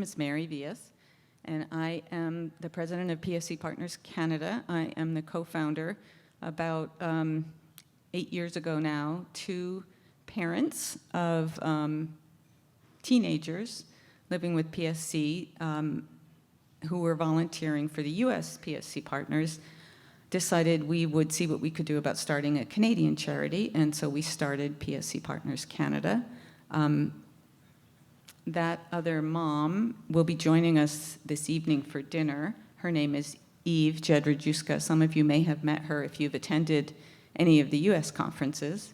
is Mary Villas, and I am the president of PSC Partners Canada. I am the co-founder, about 8 years ago now, two parents of teenagers living with PSC who were volunteering for the US PSC Partners, decided we would see what we could do about starting a Canadian charity, and so we started PSC Partners Canada. That other mom will be joining us this evening for dinner. Her name is Eve Jedrzejewska. Some of you may have met her if you've attended any of the US conferences.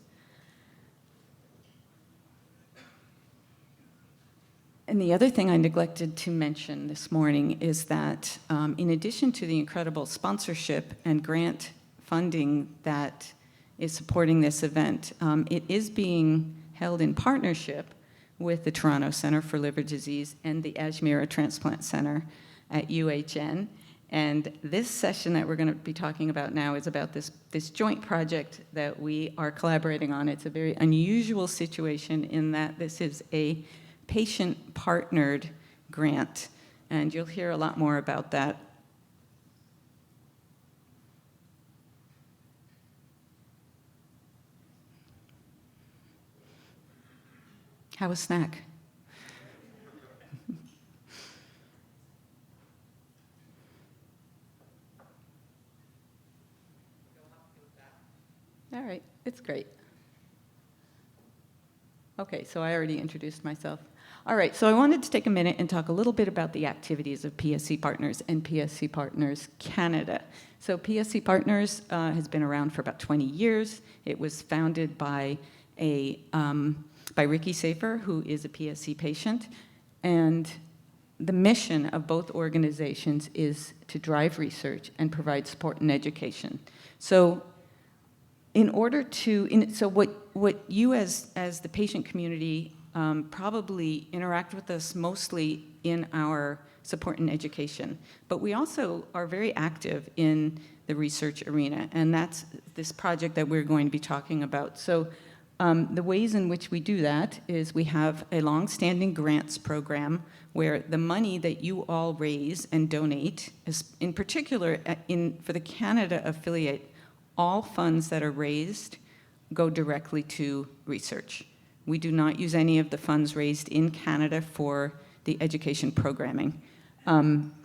And the other thing I neglected to mention this morning is that in addition to the incredible sponsorship and grant funding that is supporting this event, it is being held in partnership with the Toronto Centre for Liver Disease and the Ajmera Transplant Centre at UHN. And this session that we're going to be talking about now is about this joint project that we are collaborating on. It's a very unusual situation in that this is a patient-partnered grant, and you'll hear a lot more about that. Have a snack. All right, it's great. Okay, so I already introduced myself. All right, so I wanted to take a minute and talk a little bit about the activities of PSC Partners and PSC Partners Canada. So PSC Partners has been around for about 20 years. It was founded by Ricky Safer, who is a PSC patient, and the mission of both organizations is to drive research and provide support and education. So in order to, so what you as the patient community probably interact with us mostly in our support and education, but we also are very active in the research arena, and that's this project that we're going to be talking about. So the ways in which we do that is we have a long-standing grants program where the money that you all raise and donate, is in particular for the Canada affiliate, all funds that are raised go directly to research. We do not use any of the funds raised in Canada for the education programming.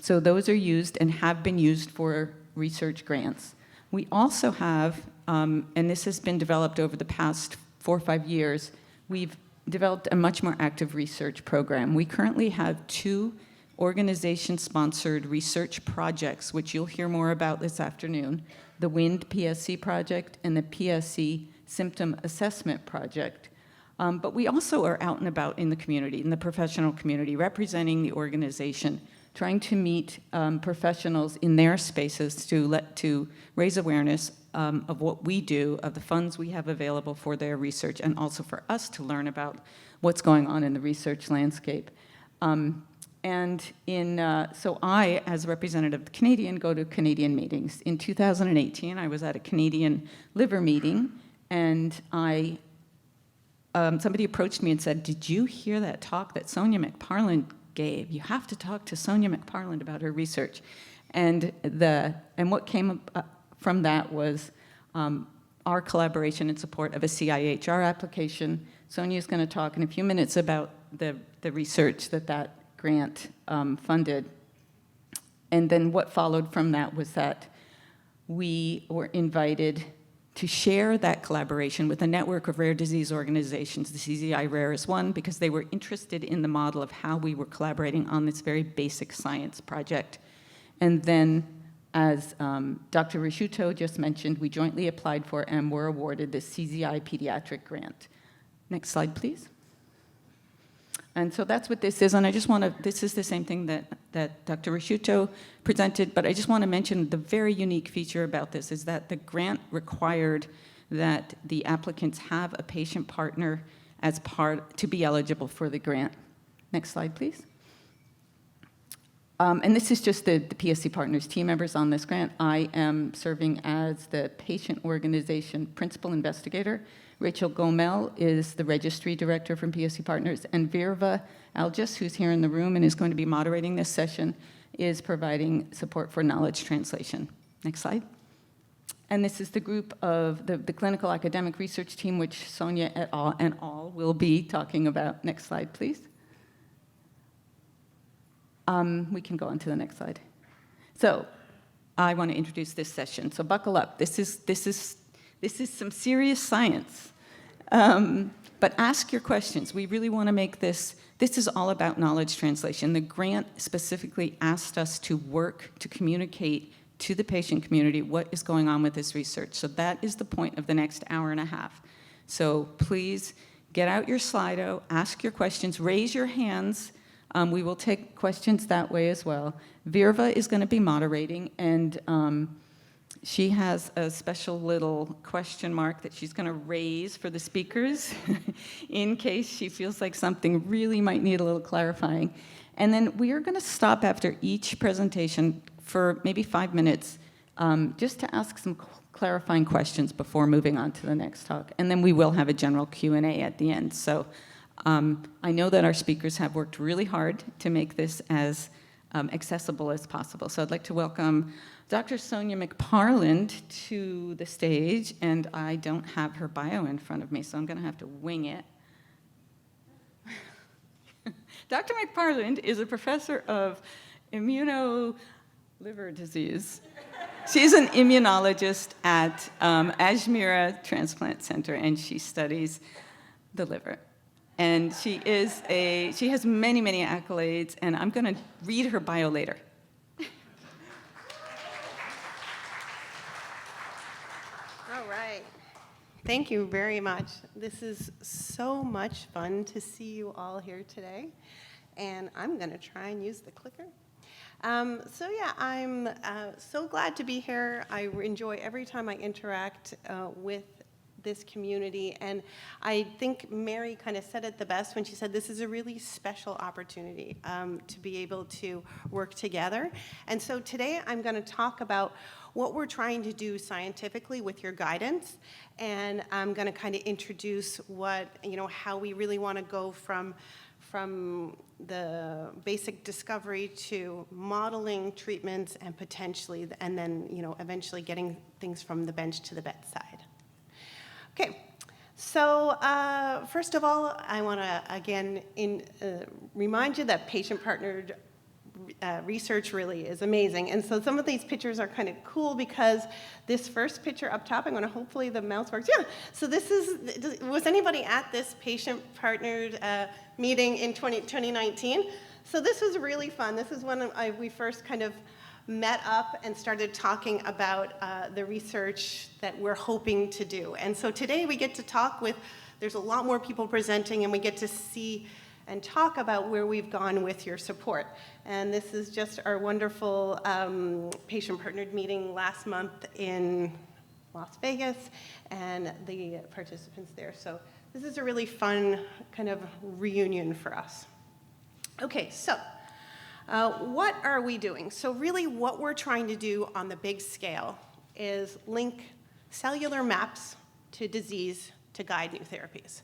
So those are used and have been used for research grants. We also have, and this has been developed over the past 4 or 5 years, we've developed a much more active research program. We currently have 2 organization-sponsored research projects, which you'll hear more about this afternoon, the WIND PSC project and the PSC Symptom Assessment project. But we also are out and about in the community, in the professional community, representing the organization, trying to meet professionals in their spaces to raise awareness of what we do, of the funds we have available for their research, and also for us to learn about what's going on in the research landscape. So I, as a representative of the Canadian, go to Canadian meetings. In 2018, I was at a Canadian liver meeting, and somebody approached me and said, "Did you hear that talk that Sonia McParland gave? You have to talk to Sonia McParland about her research." And what came from that was our collaboration and support of a CIHR application. Sonia's going to talk in a few minutes about the research that grant funded. And then what followed from that was that we were invited to share that collaboration with a network of rare disease organizations. The CZI Rare is one, because they were interested in the model of how we were collaborating on this very basic science project. And then, as Dr. Risciuto just mentioned, we jointly applied for and were awarded the CZI Pediatric Grant. Next slide, please. And so that's what this is, and I just want to, this is the same thing that Dr. Risciuto presented, but I just want to mention the very unique feature about this is that the grant required that the applicants have a patient partner as part, to be eligible for the grant. Next slide, please. And this is just the PSC Partners team members on this grant. I am serving as the patient organization principal investigator. Rachel Gomel is the registry director from PSC Partners, and Virva Algis, who's here in the room and is going to be moderating this session, is providing support for knowledge translation. Next slide. And this is the group of the clinical academic research team, which Sonia et al. And all will be talking about. Next slide, please. We can go on to the next slide. So I want to introduce this session. So buckle up. This is some serious science. But ask your questions. We really want to make this is all about knowledge translation. The grant specifically asked us to work to communicate to the patient community what is going on with this research. So that is the point of the next hour and a half. So please get out your Slido, ask your questions, raise your hands. We will take questions that way as well. Virva is going to be moderating, and she has a special little question mark that she's going to raise for the speakers in case she feels like something really might need a little clarifying. And then we are going to stop after each presentation for maybe 5 minutes just to ask some clarifying questions before moving on to the next talk. And then we will have a general Q&A at the end. So I know that our speakers have worked really hard to make this as accessible as possible. So I'd like to welcome Dr. Sonia McParland to the stage, and I don't have her bio in front of me, so I'm going to have to wing it. Dr. McParland is a professor of liver disease. She's an immunologist at Ajmera Transplant Center, and she studies the liver. And she has many, many accolades, and I'm going to read her bio later. All right. Thank you very much. This is so much fun to see you all here today. And I'm going to try and use the clicker. I'm so glad to be here. I enjoy every time I interact with this community, and I think Mary kind of said it the best when she said this is a really special opportunity to be able to work together. And so today I'm going to talk about what we're trying to do scientifically with your guidance, and I'm going to kind of introduce how we really want to go from the basic discovery to modeling treatments and potentially, and then eventually getting things from the bench to the bedside. Okay, so first of all, I want to again remind you that patient-partnered research really is amazing. And so some of these pictures are kind of cool because this first picture up top, I'm going to hopefully the mouse works. Yeah, so was anybody at this patient-partnered meeting in 2019? So this was really fun. This is when we first kind of met up and started talking about the research that we're hoping to do. And so today we get to talk there's a lot more people presenting, and we get to see and talk about where we've gone with your support. And this is just our wonderful patient-partnered meeting last month in Las Vegas, and the participants there. So this is a really fun kind of reunion for us. Okay, so what are we doing? So really what we're trying to do on the big scale is link cellular maps to disease to guide new therapies.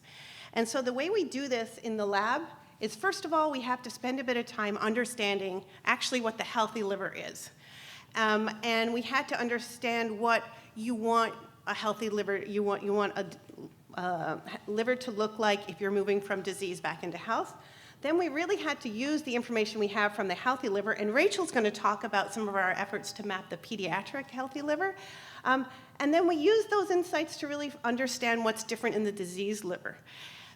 And so the way we do this in the lab is, first of all, we have to spend a bit of time understanding actually what the healthy liver is. And we had to understand what you want a healthy liver, you want a liver to look like if you're moving from disease back into health. Then we really had to use the information we have from the healthy liver, and Rachel's going to talk about some of our efforts to map the pediatric healthy liver. And then we use those insights to really understand what's different in the diseased liver.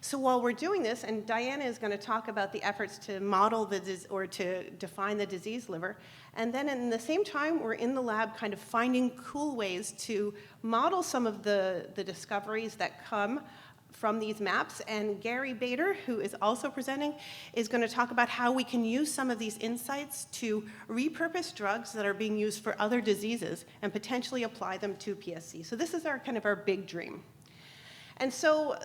So while we're doing this, and Diana is going to talk about the efforts to model or to define the diseased liver, and then in the same time, we're in the lab kind of finding cool ways to model some of the discoveries that come from these maps. And Gary Bader, who is also presenting, is going to talk about how we can use some of these insights to repurpose drugs that are being used for other diseases and potentially apply them to PSC. So this is our big dream. And so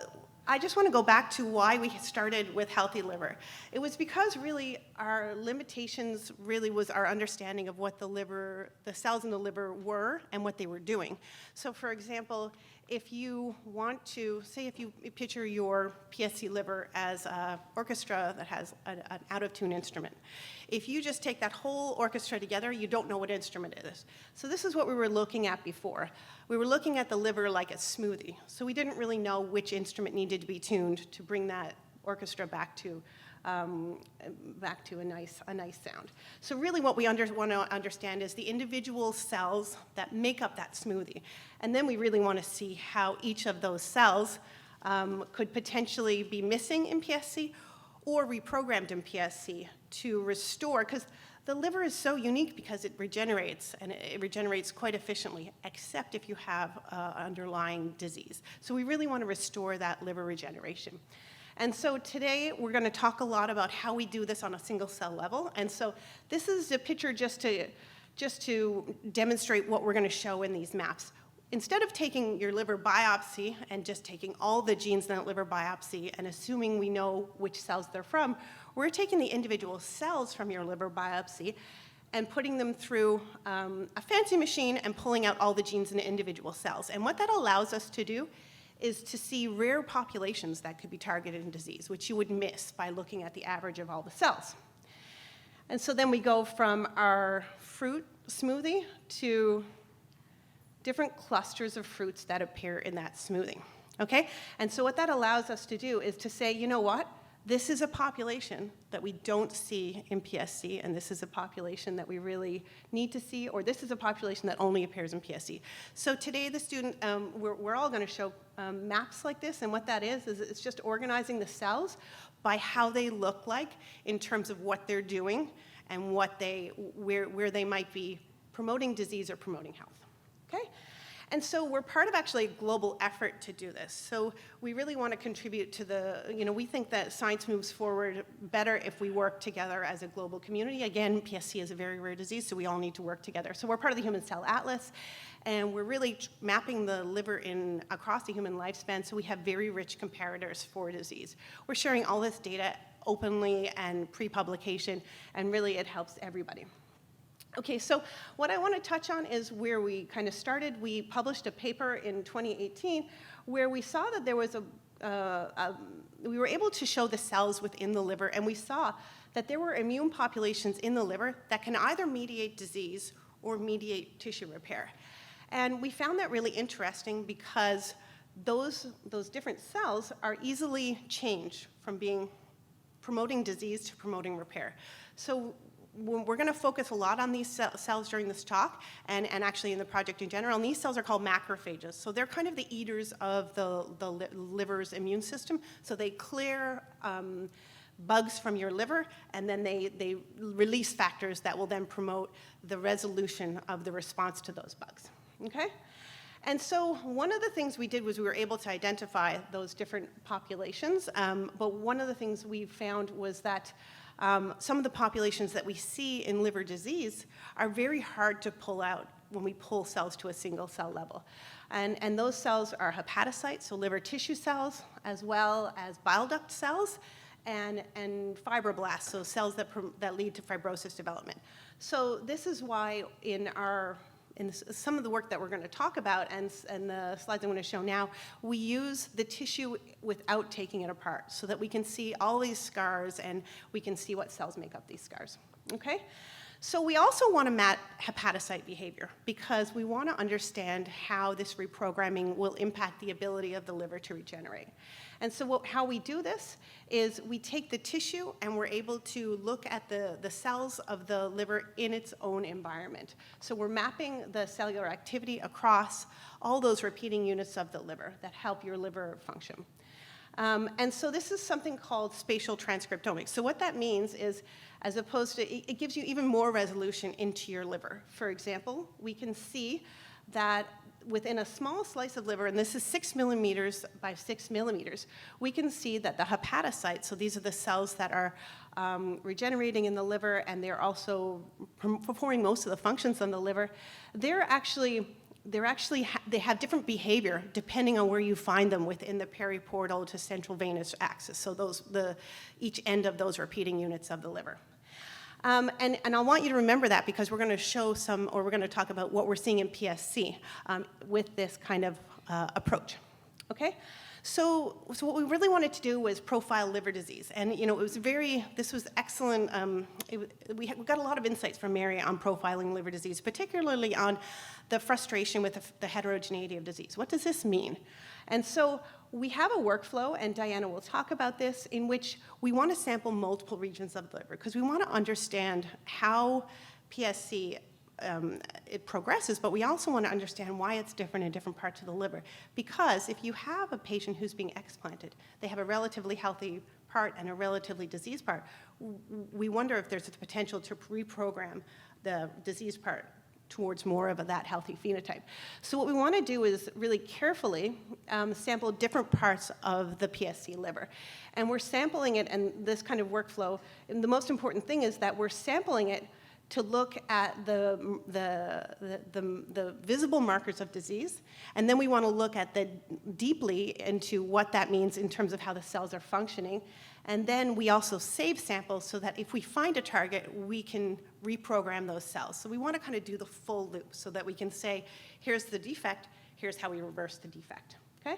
I just want to go back to why we started with healthy liver. It was because really our limitations really was our understanding of what the cells in the liver were and what they were doing. So for example, if you want to, say if you picture your PSC liver as an orchestra that has an out-of-tune instrument. If you just take that whole orchestra together, you don't know what instrument it is. So this is what we were looking at before. We were looking at the liver like a smoothie. So we didn't really know which instrument needed to be tuned to bring that orchestra back to a nice sound. So really what we want to understand is the individual cells that make up that smoothie. And then we really want to see how each of those cells could potentially be missing in PSC or reprogrammed in PSC to restore, because the liver is so unique because it regenerates, and it regenerates quite efficiently, except if you have underlying disease. So we really want to restore that liver regeneration. And so today we're going to talk a lot about how we do this on a single cell level. And so this is a picture just to demonstrate what we're going to show in these maps. Instead of taking your liver biopsy and just taking all the genes in that liver biopsy and assuming we know which cells they're from, we're taking the individual cells from your liver biopsy and putting them through a fancy machine and pulling out all the genes in the individual cells. And what that allows us to do is to see rare populations that could be targeted in disease, which you would miss by looking at the average of all the cells. And so then we go from our fruit smoothie to different clusters of fruits that appear in that smoothie, okay? And so what that allows us to do is to say, you know what? This is a population that we don't see in PSC, and this is a population that we really need to see, or this is a population that only appears in PSC. So today the student, we're all going to show maps like this, and what that is it's just organizing the cells by how they look like in terms of what they're doing and where they might be promoting disease or promoting health. Okay? And so we're part of actually a global effort to do this. So we really want to contribute to we think that science moves forward better if we work together as a global community. Again, PSC is a very rare disease, so we all need to work together. So we're part of the Human Cell Atlas, and we're really mapping the liver across the human lifespan, so we have very rich comparators for disease. We're sharing all this data openly and pre-publication, and really it helps everybody. Okay, so what I want to touch on is where we kind of started. We published a paper in 2018 where we saw that there was we were able to show the cells within the liver, and we saw that there were immune populations in the liver that can either mediate disease or mediate tissue repair. And we found that really interesting because those different cells are easily changed from promoting disease to promoting repair. So we're going to focus a lot on these cells during this talk and actually in the project in general. And these cells are called macrophages. So they're kind of the eaters of the liver's immune system. So they clear bugs from your liver, and then they release factors that will then promote the resolution of the response to those bugs. Okay? And so one of the things we did was we were able to identify those different populations. But one of the things we found was that some of the populations that we see in liver disease are very hard to pull out when we pull cells to a single cell level. And those cells are hepatocytes, so liver tissue cells, as well as bile duct cells, and fibroblasts, so cells that lead to fibrosis development. So this is why in some of the work that we're going to talk about and the slides I'm going to show now, we use the tissue without taking it apart so that we can see all these scars and we can see what cells make up these scars. Okay? So we also want to map hepatocyte behavior because we want to understand how this reprogramming will impact the ability of the liver to regenerate. And so how we do this is we take the tissue and we're able to look at the cells of the liver in its own environment. So we're mapping the cellular activity across all those repeating units of the liver that help your liver function. And so this is something called spatial transcriptomics. So what that means is, as opposed to, it gives you even more resolution into your liver. For example, we can see that within a small slice of liver, and this is 6 millimeters by 6 millimeters, we can see that the hepatocytes, so these are the cells that are regenerating in the liver, and they're also performing most of the functions on the liver, they're actually they're actually, they have different behavior depending on where you find them within the periportal to central venous axis. So each end of those repeating units of the liver. And I want you to remember that because we're going to show we're going to talk about what we're seeing in PSC with this kind of approach. Okay? So what we really wanted to do was profile liver disease. And, this was excellent. We got a lot of insights from Mary on profiling liver disease, particularly on the frustration with the heterogeneity of disease. What does this mean? And so we have a workflow, and Diana will talk about this, in which we want to sample multiple regions of the liver because we want to understand how PSC it progresses, but we also want to understand why it's different in different parts of the liver. Because if you have a patient who's being explanted, they have a relatively healthy part and a relatively diseased part, we wonder if there's the potential to reprogram the diseased part towards more of that healthy phenotype. So what we want to do is really carefully sample different parts of the PSC liver. And we're sampling it, and this kind of workflow, and the most important thing is that we're sampling it to look at the visible markers of disease, and then we want to look at deeply into what that means in terms of how the cells are functioning. And then we also save samples so that if we find a target, we can reprogram those cells. So we want to kind of do the full loop so that we can say, here's the defect, here's how we reverse the defect, okay?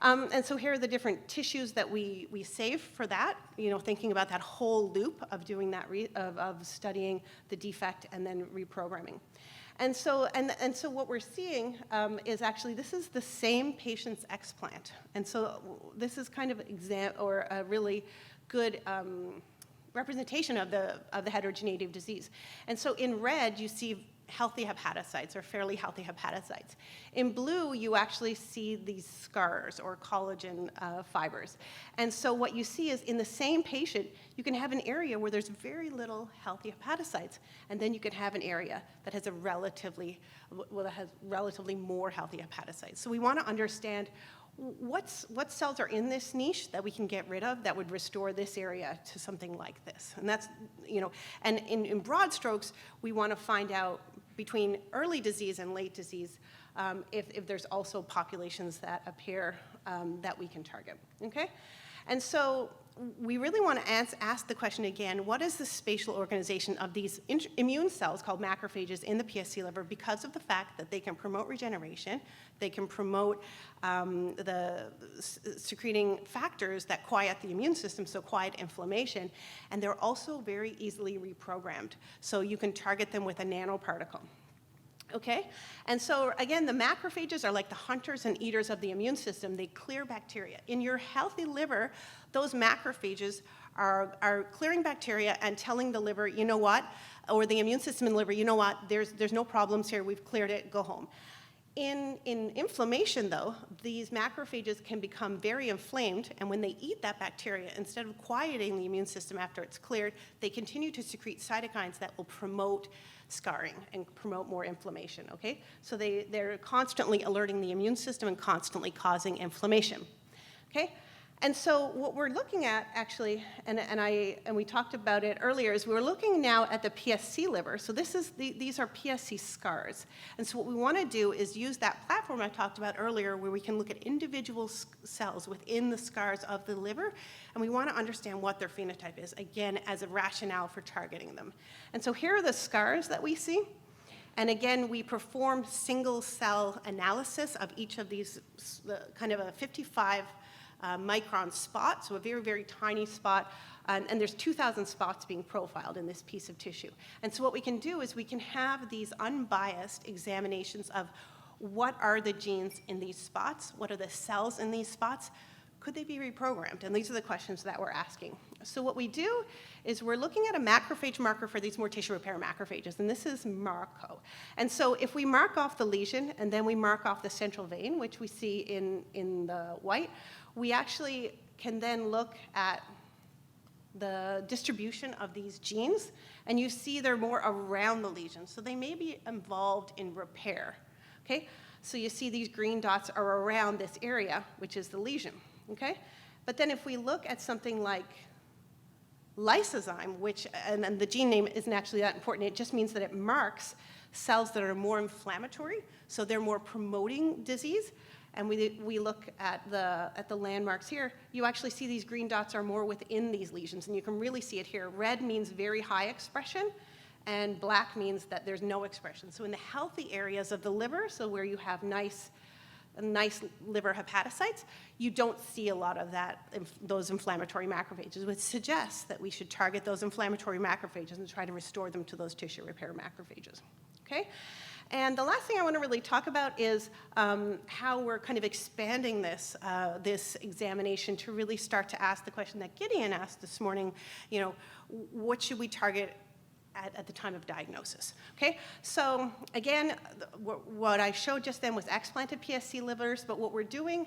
And so here are the different tissues that we save for that, thinking about that whole loop of doing that, of studying the defect and then reprogramming. And so what we're seeing is actually, this is the same patient's explant. And so this is kind of a really good representation of the heterogeneity of disease. And so in red, you see healthy hepatocytes or fairly healthy hepatocytes. In blue, you actually see these scars or collagen fibers. And so what you see is in the same patient, you can have an area where there's very little healthy hepatocytes, and then you could have an area that has relatively more healthy hepatocytes. So we want to understand what cells are in this niche that we can get rid of that would restore this area to something like this. And that's, and in broad strokes, we want to find out between early disease and late disease if there's also populations that appear that we can target, okay? And so we really want to ask the question again, what is the spatial organization of these immune cells called macrophages in the PSC liver because of the fact that they can promote regeneration, they can promote the secreting factors that quiet the immune system, so quiet inflammation, and they're also very easily reprogrammed. So you can target them with a nanoparticle. Okay? And so, again, the macrophages are like the hunters and eaters of the immune system. They clear bacteria. In your healthy liver, those macrophages are clearing bacteria and telling the liver, you know what, or the immune system in the liver, you know what, there's no problems here, we've cleared it, go home. In inflammation, though, these macrophages can become very inflamed, and when they eat that bacteria, instead of quieting the immune system after it's cleared, they continue to secrete cytokines that will promote scarring and promote more inflammation, okay? So they're constantly alerting the immune system and constantly causing inflammation, okay? And so what we're looking at, actually, and we talked about it earlier, is we're looking now at the PSC liver. So these are PSC scars. And so what we want to do is use that platform I talked about earlier where we can look at individual cells within the scars of the liver, and we want to understand what their phenotype is, again, as a rationale for targeting them. And so here are the scars that we see. And again, we perform single cell analysis of each of these, kind of a 55 micron spot, so a very, very tiny spot, and there's 2,000 spots being profiled in this piece of tissue. And so what we can do is we can have these unbiased examinations of what are the genes in these spots, what are the cells in these spots, could they be reprogrammed? And these are the questions that we're asking. So what we do is we're looking at a macrophage marker for these more tissue repair macrophages, and this is MARCO. And so if we mark off the lesion and then we mark off the central vein, which we see in the white, we actually can then look at the distribution of these genes, and you see they're more around the lesion. So they may be involved in repair, okay? So you see these green dots are around this area, which is the lesion, okay? But then if we look at something like lysozyme, which, and the gene name isn't actually that important, it just means that it marks cells that are more inflammatory, so they're more promoting disease. And we look at the landmarks here, you actually see these green dots are more within these lesions, and you can really see it here. Red means very high expression, and black means that there's no expression. So in the healthy areas of the liver, so where you have nice liver hepatocytes, you don't see a lot of those inflammatory macrophages, which suggests that we should target those inflammatory macrophages and try to restore them to those tissue repair macrophages. Okay? And the last thing I want to really talk about is how we're kind of expanding this examination to really start to ask the question that Gideon asked this morning, what should we target at the time of diagnosis? Okay, so again, what I showed just then was explanted PSC livers, but what we're doing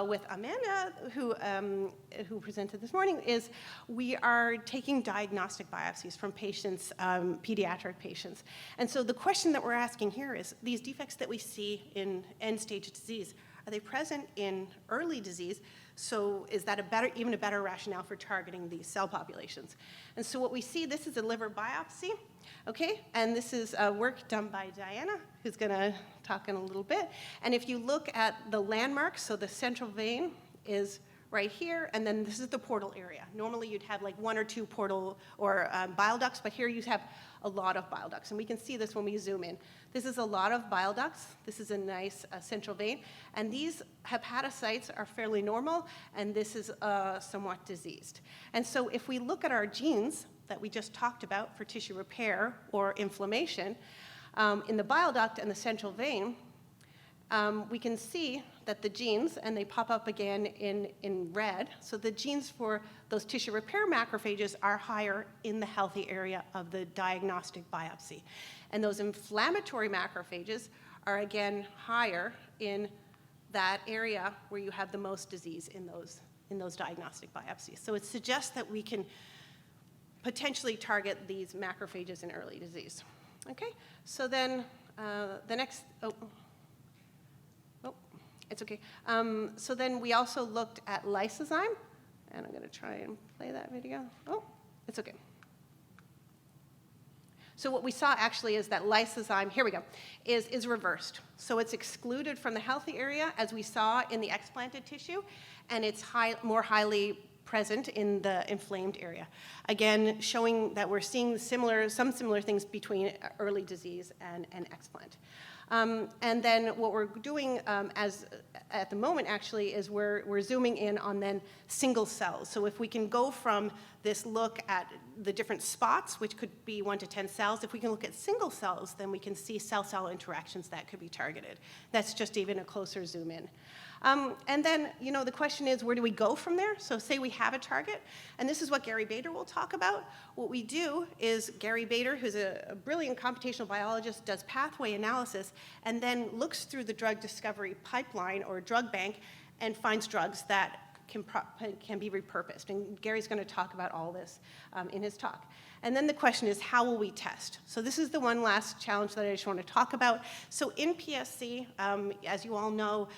with Amanda, who presented this morning, is we are taking diagnostic biopsies from patients, pediatric patients. And so the question that we're asking here is, these defects that we see in end-stage disease, are they present in early disease? So is that even a better rationale for targeting these cell populations? And so what we see, this is a liver biopsy, okay? And this is work done by Diana, who's gonna talk in a little bit. And if you look at the landmarks, so the central vein is right here, and then this is the portal area. Normally you'd have like one or two portal or bile ducts, but here you have a lot of bile ducts, and we can see this when we zoom in. This is a lot of bile ducts. This is a nice central vein, and these hepatocytes are fairly normal, and this is somewhat diseased. And so if we look at our genes that we just talked about for tissue repair or inflammation, in the bile duct and the central vein, we can see that the genes, and they pop up again in red, so the genes for those tissue repair macrophages are higher in the healthy area of the diagnostic biopsy. And those inflammatory macrophages are again higher in that area where you have the most disease in those diagnostic biopsies. So it suggests that we can potentially target these macrophages in early disease. Okay, so then the next, it's okay. So then we also looked at lysozyme, and I'm going to try and play that video. Oh, it's okay. So what we saw actually is that lysozyme, here we go, is reversed. So it's excluded from the healthy area, as we saw in the explanted tissue, and it's more highly present in the inflamed area. Again, showing that we're seeing some similar things between early disease and explant. And then what we're doing at the moment actually is we're zooming in on then single cells. So if we can go from this look at the different spots, which could be 1 to 10 cells, if we can look at single cells, then we can see cell-cell interactions that could be targeted. That's just even a closer zoom in. And then, the question is, where do we go from there? So say we have a target, and this is what Gary Bader will talk about. What we do is Gary Bader, who's a brilliant computational biologist, does pathway analysis and then looks through the drug discovery pipeline or drug bank and finds drugs that can be repurposed. And Gary's going to talk about all this in his talk. And then the question is, how will we test? So this is the one last challenge that I just want to talk about. So in PSC, as you all know,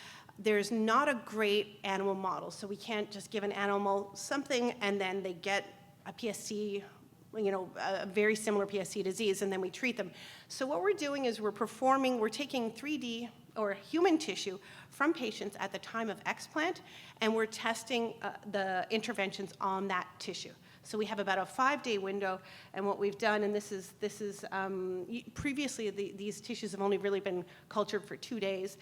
there's not a great animal model. So we can't just give an animal something and then they get a PSC, a very similar PSC disease, and then we treat them. So what we're doing is we're taking 3D or human tissue from patients at the time of explant, and we're testing the interventions on that tissue. So we have about a 5-day window, and what we've done, and this is previously these tissues have only really been cultured for 2 days.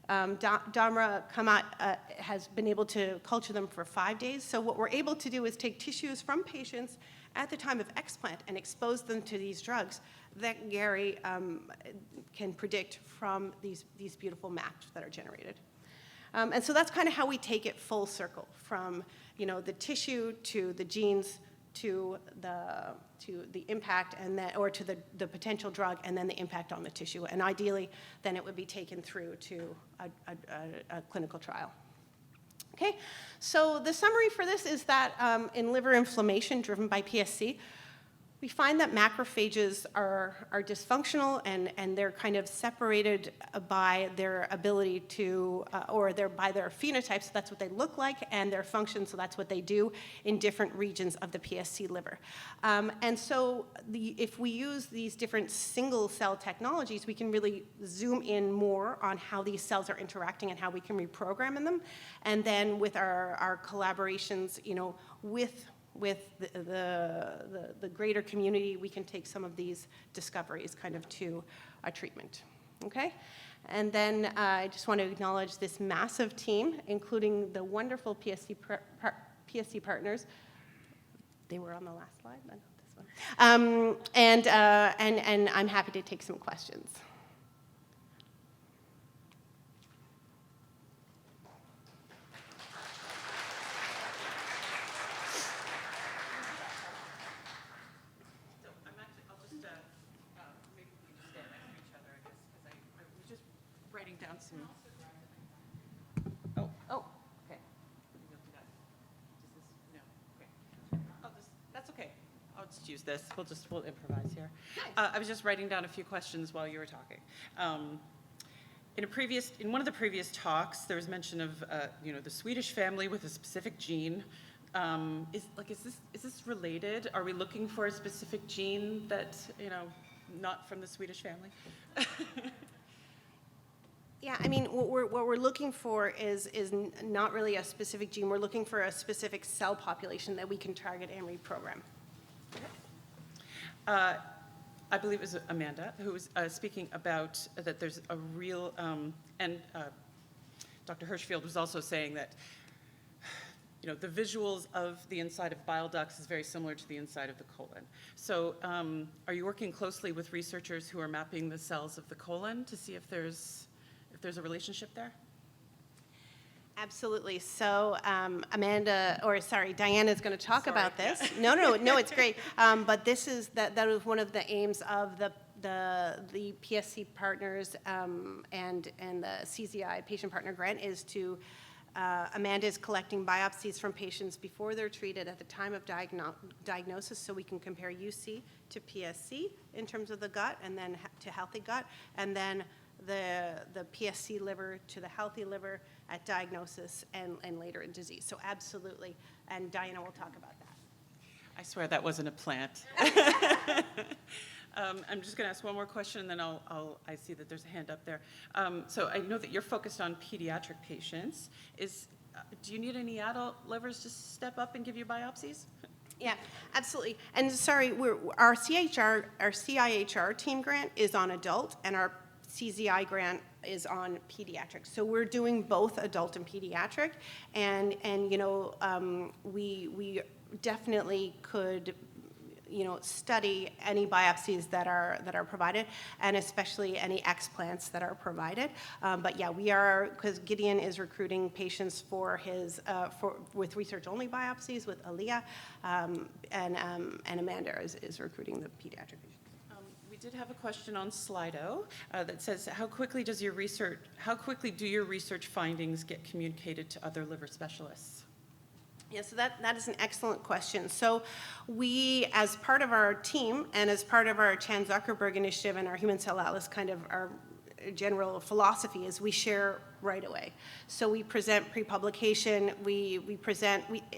Damra Kamat has been able to culture them for 5 days. So what we're able to do is take tissues from patients at the time of explant and expose them to these drugs that Gary can predict from these beautiful maps that are generated. And so that's kind of how we take it full circle from the tissue to the genes to the impact and then, or to the potential drug and then the impact on the tissue. And ideally, then it would be taken through to a clinical trial. Okay, so the summary for this is that in liver inflammation driven by PSC, we find that macrophages are dysfunctional, and they're kind of separated by their ability to, by their phenotype, so that's what they look like, and their function, so that's what they do in different regions of the PSC liver. And so if we use these different single cell technologies, we can really zoom in more on how these cells are interacting and how we can reprogram them. And then with our collaborations, with the greater community, we can take some of these discoveries kind of to a treatment, okay? And then I just want to acknowledge this massive team, including the wonderful PSC Partners. They were on the last slide, but not this one. And I'm happy to take some questions. Down some. Oh, okay. That's okay. I'll just use this. We'll improvise here. I was just writing down a few questions while you were talking. In one of the previous talks, there was mention of the Swedish family with a specific gene. Is this related? Are we looking for a specific gene that not from the Swedish family? Yeah, I mean, what we're looking for is not really a specific gene. We're looking for a specific cell population that we can target and reprogram. I believe it was Amanda who was speaking about that there's a real, and Dr. Hirschfield was also saying that, the visuals of the inside of bile ducts is very similar to the inside of the colon. So are you working closely with researchers who are mapping the cells of the colon to see if there's a relationship there? Absolutely. So Diana is going to talk about this. No, it's great. But that was one of the aims of the PSC Partners and the CZI Patient Partner Grant is to, Amanda is collecting biopsies from patients before they're treated at the time of diagnosis, so we can compare UC to PSC in terms of the gut, and then to healthy gut, and then the PSC liver to the healthy liver at diagnosis and later in disease. So absolutely, and Diana will talk about that. I swear that wasn't a plant. I'm just going to ask one more question, and then I see that there's a hand up there. So I know that you're focused on pediatric patients. Do you need any adult livers to step up and give you biopsies? Yeah, absolutely. And sorry, our CIHR team grant is on adult, and our CZI grant is on pediatric. So we're doing both adult and pediatric, and we definitely could study any biopsies that are provided, and especially any explants that are provided. But yeah, we are, because Gideon is recruiting patients for his with research-only biopsies with Aaliyah, and Amanda is recruiting the pediatric patients. We did have a question on Slido that says, how quickly do your research findings get communicated to other liver specialists? Yeah, so that is an excellent question. So we, as part of our team and as part of our Chan Zuckerberg initiative and our Human Cell Atlas, kind of our general philosophy is we share right away. So we present pre-publication,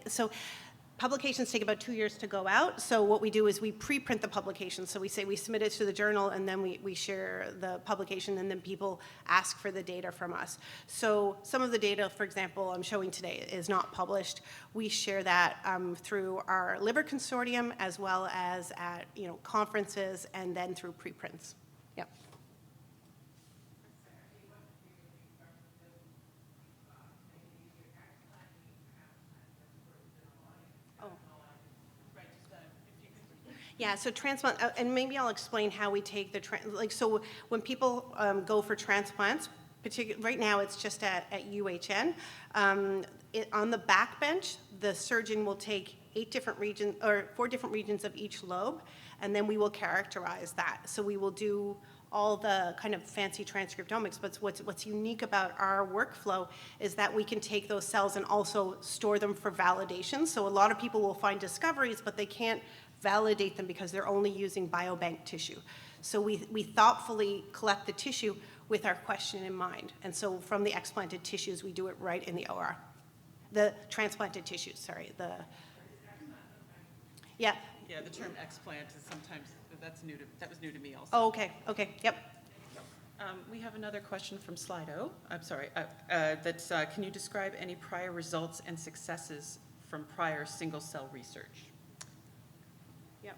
so publications take about 2 years to go out. So what we do is we pre-print the publication. So we say we submit it to the journal, and then we share the publication, and then people ask for the data from us. So some of the data, for example, I'm showing today is not published. We share that through our liver consortium, as well as at conferences, and then through preprints. Yep. Yeah, so transplant, and maybe I'll explain how we take the, so when people go for transplants, right now it's just at UHN, on the back bench, the surgeon will take 4 different regions of each lobe, and then we will characterize that. So we will do all the kind of fancy transcriptomics, but what's unique about our workflow is that we can take those cells and also store them for validation. So a lot of people will find discoveries, but they can't validate them because they're only using biobank tissue. So we thoughtfully collect the tissue with our question in mind. And so from the explanted tissues, we do it right in the OR. The transplanted tissues, sorry. Yeah. Yeah, the term explant is sometimes, that was new to me also. Oh, okay, yep. We have another question from Slido. I'm sorry. Can you describe any prior results and successes from prior single-cell research? Yep.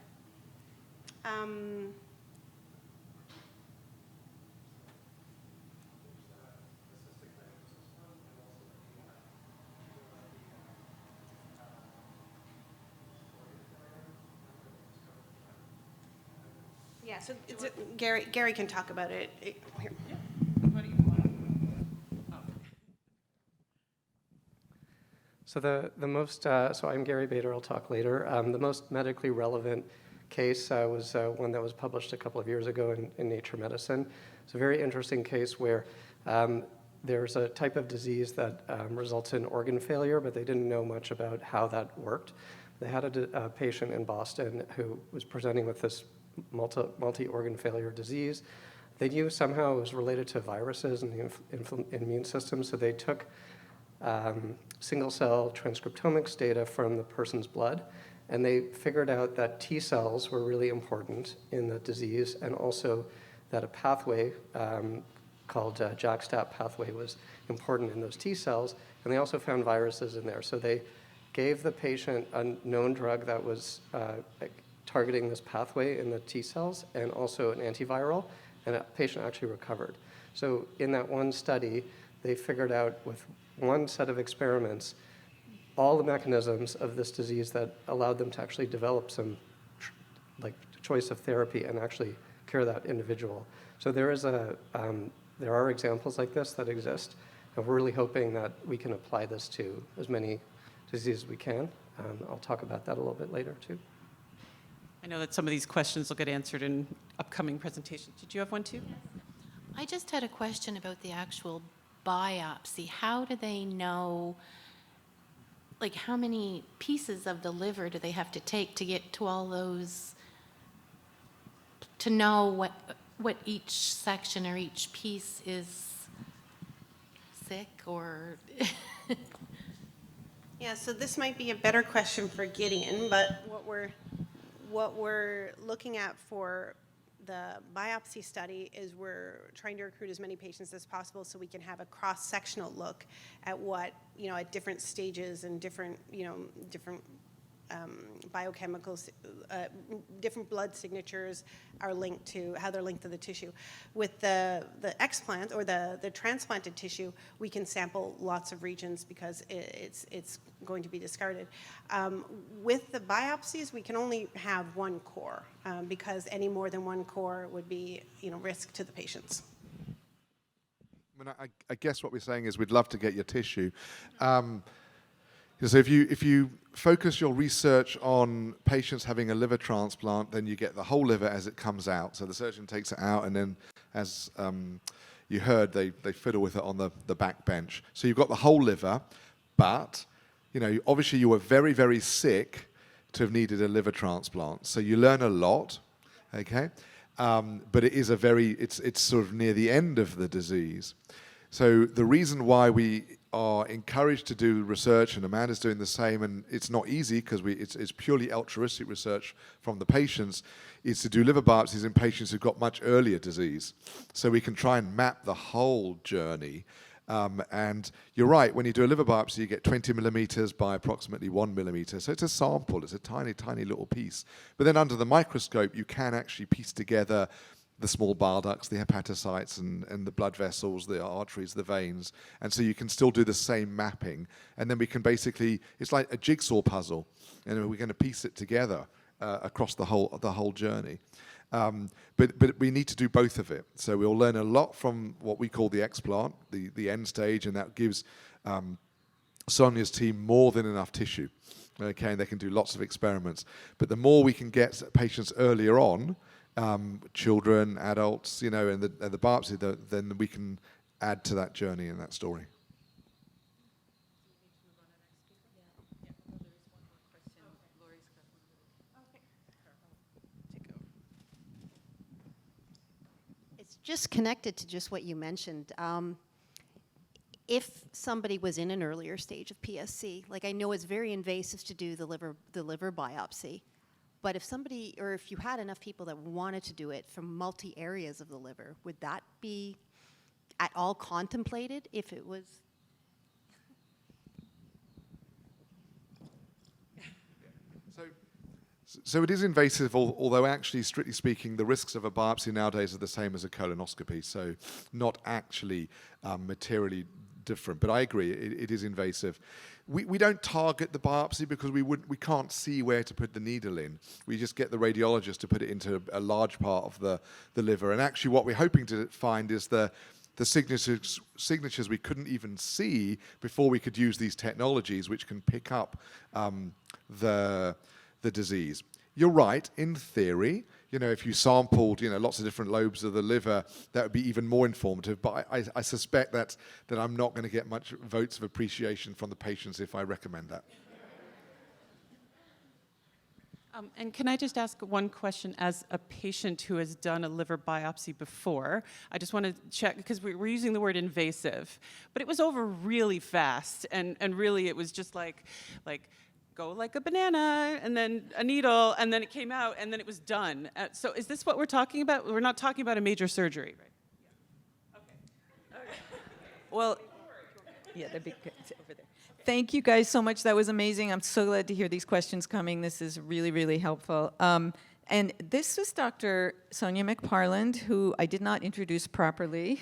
Yeah, so Gary can talk about it. Here. Yeah. What do you want? Oh. So the most, so I'm Gary Bader, I'll talk later. The most medically relevant case was one that was published a couple of years ago in Nature Medicine. It's a very interesting case where there's a type of disease that results in organ failure, but they didn't know much about how that worked. They had a patient in Boston who was presenting with this multi-organ failure disease. They knew somehow it was related to viruses and the immune system, so they took single-cell transcriptomics data from the person's blood, and they figured out that T cells were really important in the disease, and also that a pathway called JAK-STAT pathway was important in those T cells, and they also found viruses in there. So they gave the patient a known drug that was targeting this pathway in the T cells, and also an antiviral, and that patient actually recovered. So in that one study, they figured out with one set of experiments all the mechanisms of this disease that allowed them to actually develop some choice of therapy and actually cure that individual. So there are examples like this that exist, and we're really hoping that we can apply this to as many diseases as we can. I'll talk about that a little bit later too. I know that some of these questions will get answered in upcoming presentations. Did you have one too? I just had a question about the actual biopsy. How do they know, like, how many pieces of the liver do they have to take to get to all those, to know what each section or each piece is sick or? Yeah, so this might be a better question for Gideon, but what we're looking at for the biopsy study is we're trying to recruit as many patients as possible so we can have a cross-sectional look at what, at different stages and different biochemicals, different blood signatures are linked to, how they're linked to the tissue. With the explant or the transplanted tissue, we can sample lots of regions because it's going to be discarded. With the biopsies, we can only have one core because any more than one core would be, risk to the patients. I mean, I guess what we're saying is we'd love to get your tissue. Because if you focus your research on patients having a liver transplant, then you get the whole liver as it comes out. So the surgeon takes it out, and then, as you heard, they fiddle with it on the back bench. So you've got the whole liver, but obviously you were very, very sick to have needed a liver transplant. So you learn a lot, okay? But it is it's sort of near the end of the disease. So the reason why we are encouraged to do research, and Amanda's doing the same, and it's not easy because it's purely altruistic research from the patients, is to do liver biopsies in patients who've got much earlier disease. So we can try and map the whole journey. And you're right, when you do a liver biopsy, you get 20 millimeters by approximately 1 millimeter. So it's a sample, it's a tiny, tiny little piece. But then under the microscope, you can actually piece together the small bile ducts, the hepatocytes, and the blood vessels, the arteries, the veins. And so you can still do the same mapping. And then we can basically, it's like a jigsaw puzzle. And we're going to piece it together across the whole journey. But we need to do both of it. So we'll learn a lot from what we call the explant, the end stage, and that gives Sonia's team more than enough tissue. Okay, and they can do lots of experiments. But the more we can get patients earlier on, children, adults, and the biopsy, then we can add to that journey and that story. Just connected to just what you mentioned, if somebody was in an earlier stage of PSC, like I know it's very invasive to do the liver biopsy, but if somebody, or if you had enough people that wanted to do it from multi areas of the liver, would that be at all contemplated if it was? So it is invasive, although actually, strictly speaking, the risks of a biopsy nowadays are the same as a colonoscopy, so not actually materially different. But I agree, it is invasive. We don't target the biopsy because we can't see where to put the needle in. We just get the radiologist to put it into a large part of the liver. And actually what we're hoping to find is the signatures we couldn't even see before we could use these technologies, which can pick up the disease. You're right, in theory, if you sampled, lots of different lobes of the liver, that would be even more informative, but I suspect that I'm not going to get much votes of appreciation from the patients if I recommend that. And can I just ask one question as a patient who has done a liver biopsy before? I just want to check, because we're using the word invasive, but it was over really fast, and really it was just like go like a banana, and then a needle, and then it came out, and then it was done. So is this what we're talking about? We're not talking about a major surgery, right? Yeah. Okay. Well, yeah, that'd be good. Over there. Thank you guys so much. That was amazing. I'm so glad to hear these questions coming. This is really, really helpful. And this was Dr. Sonia McParland, who I did not introduce properly.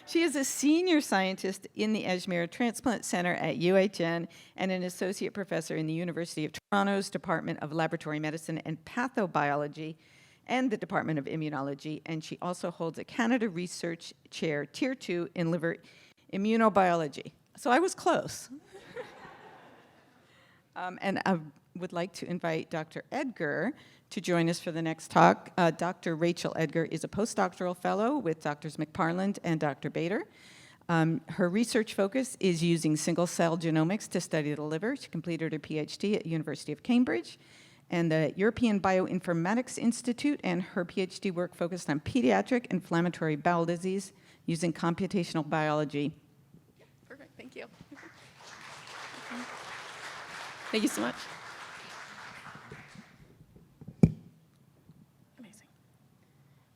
She is a senior scientist in the Ejmer Transplant Center at UHN and an associate professor in the University of Toronto's Department of Laboratory Medicine and Pathobiology and the Department of Immunology. And she also holds a Canada Research Chair, Tier 2 in liver immunobiology. So I was close. And I would like to invite Dr. Edgar to join us for the next talk. Dr. Rachel Edgar is a postdoctoral fellow with Drs. McParland and Dr. Bader. Her research focus is using single-cell genomics to study the liver. She completed her PhD at University of Cambridge and the European Bioinformatics Institute, and her PhD work focused on pediatric inflammatory bowel disease using computational biology. Perfect, thank you. Thank you so much. Amazing.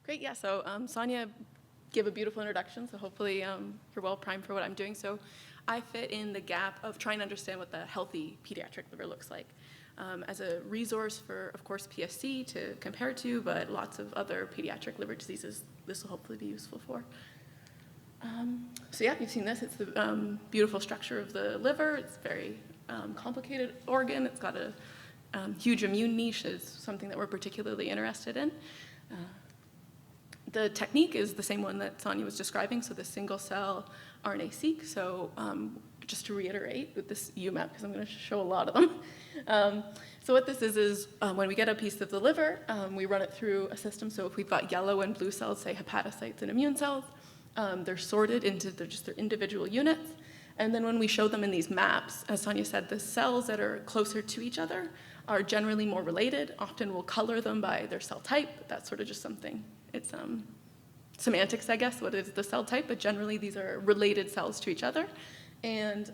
Great, yeah, so Sonia gave a beautiful introduction, so hopefully you're well primed for what I'm doing. So I fit in the gap of trying to understand what the healthy pediatric liver looks like. As a resource for, of course, PSC to compare to, but lots of other pediatric liver diseases this will hopefully be useful for. So yeah, you've seen this. It's the beautiful structure of the liver. It's a very complicated organ. It's got a huge immune niche. It's something that we're particularly interested in. The technique is the same one that Sonia was describing, so the single-cell RNA-seq. So just to reiterate with this UMAP, because I'm going to show a lot of them. So what this is when we get a piece of the liver, we run it through a system. So if we've got yellow and blue cells, say hepatocytes and immune cells, they're sorted into their individual units. And then when we show them in these maps, as Sonia said, the cells that are closer to each other are generally more related. Often we'll color them by their cell type. That's sort of just something. It's semantics, I guess, what is the cell type, but generally these are related cells to each other. And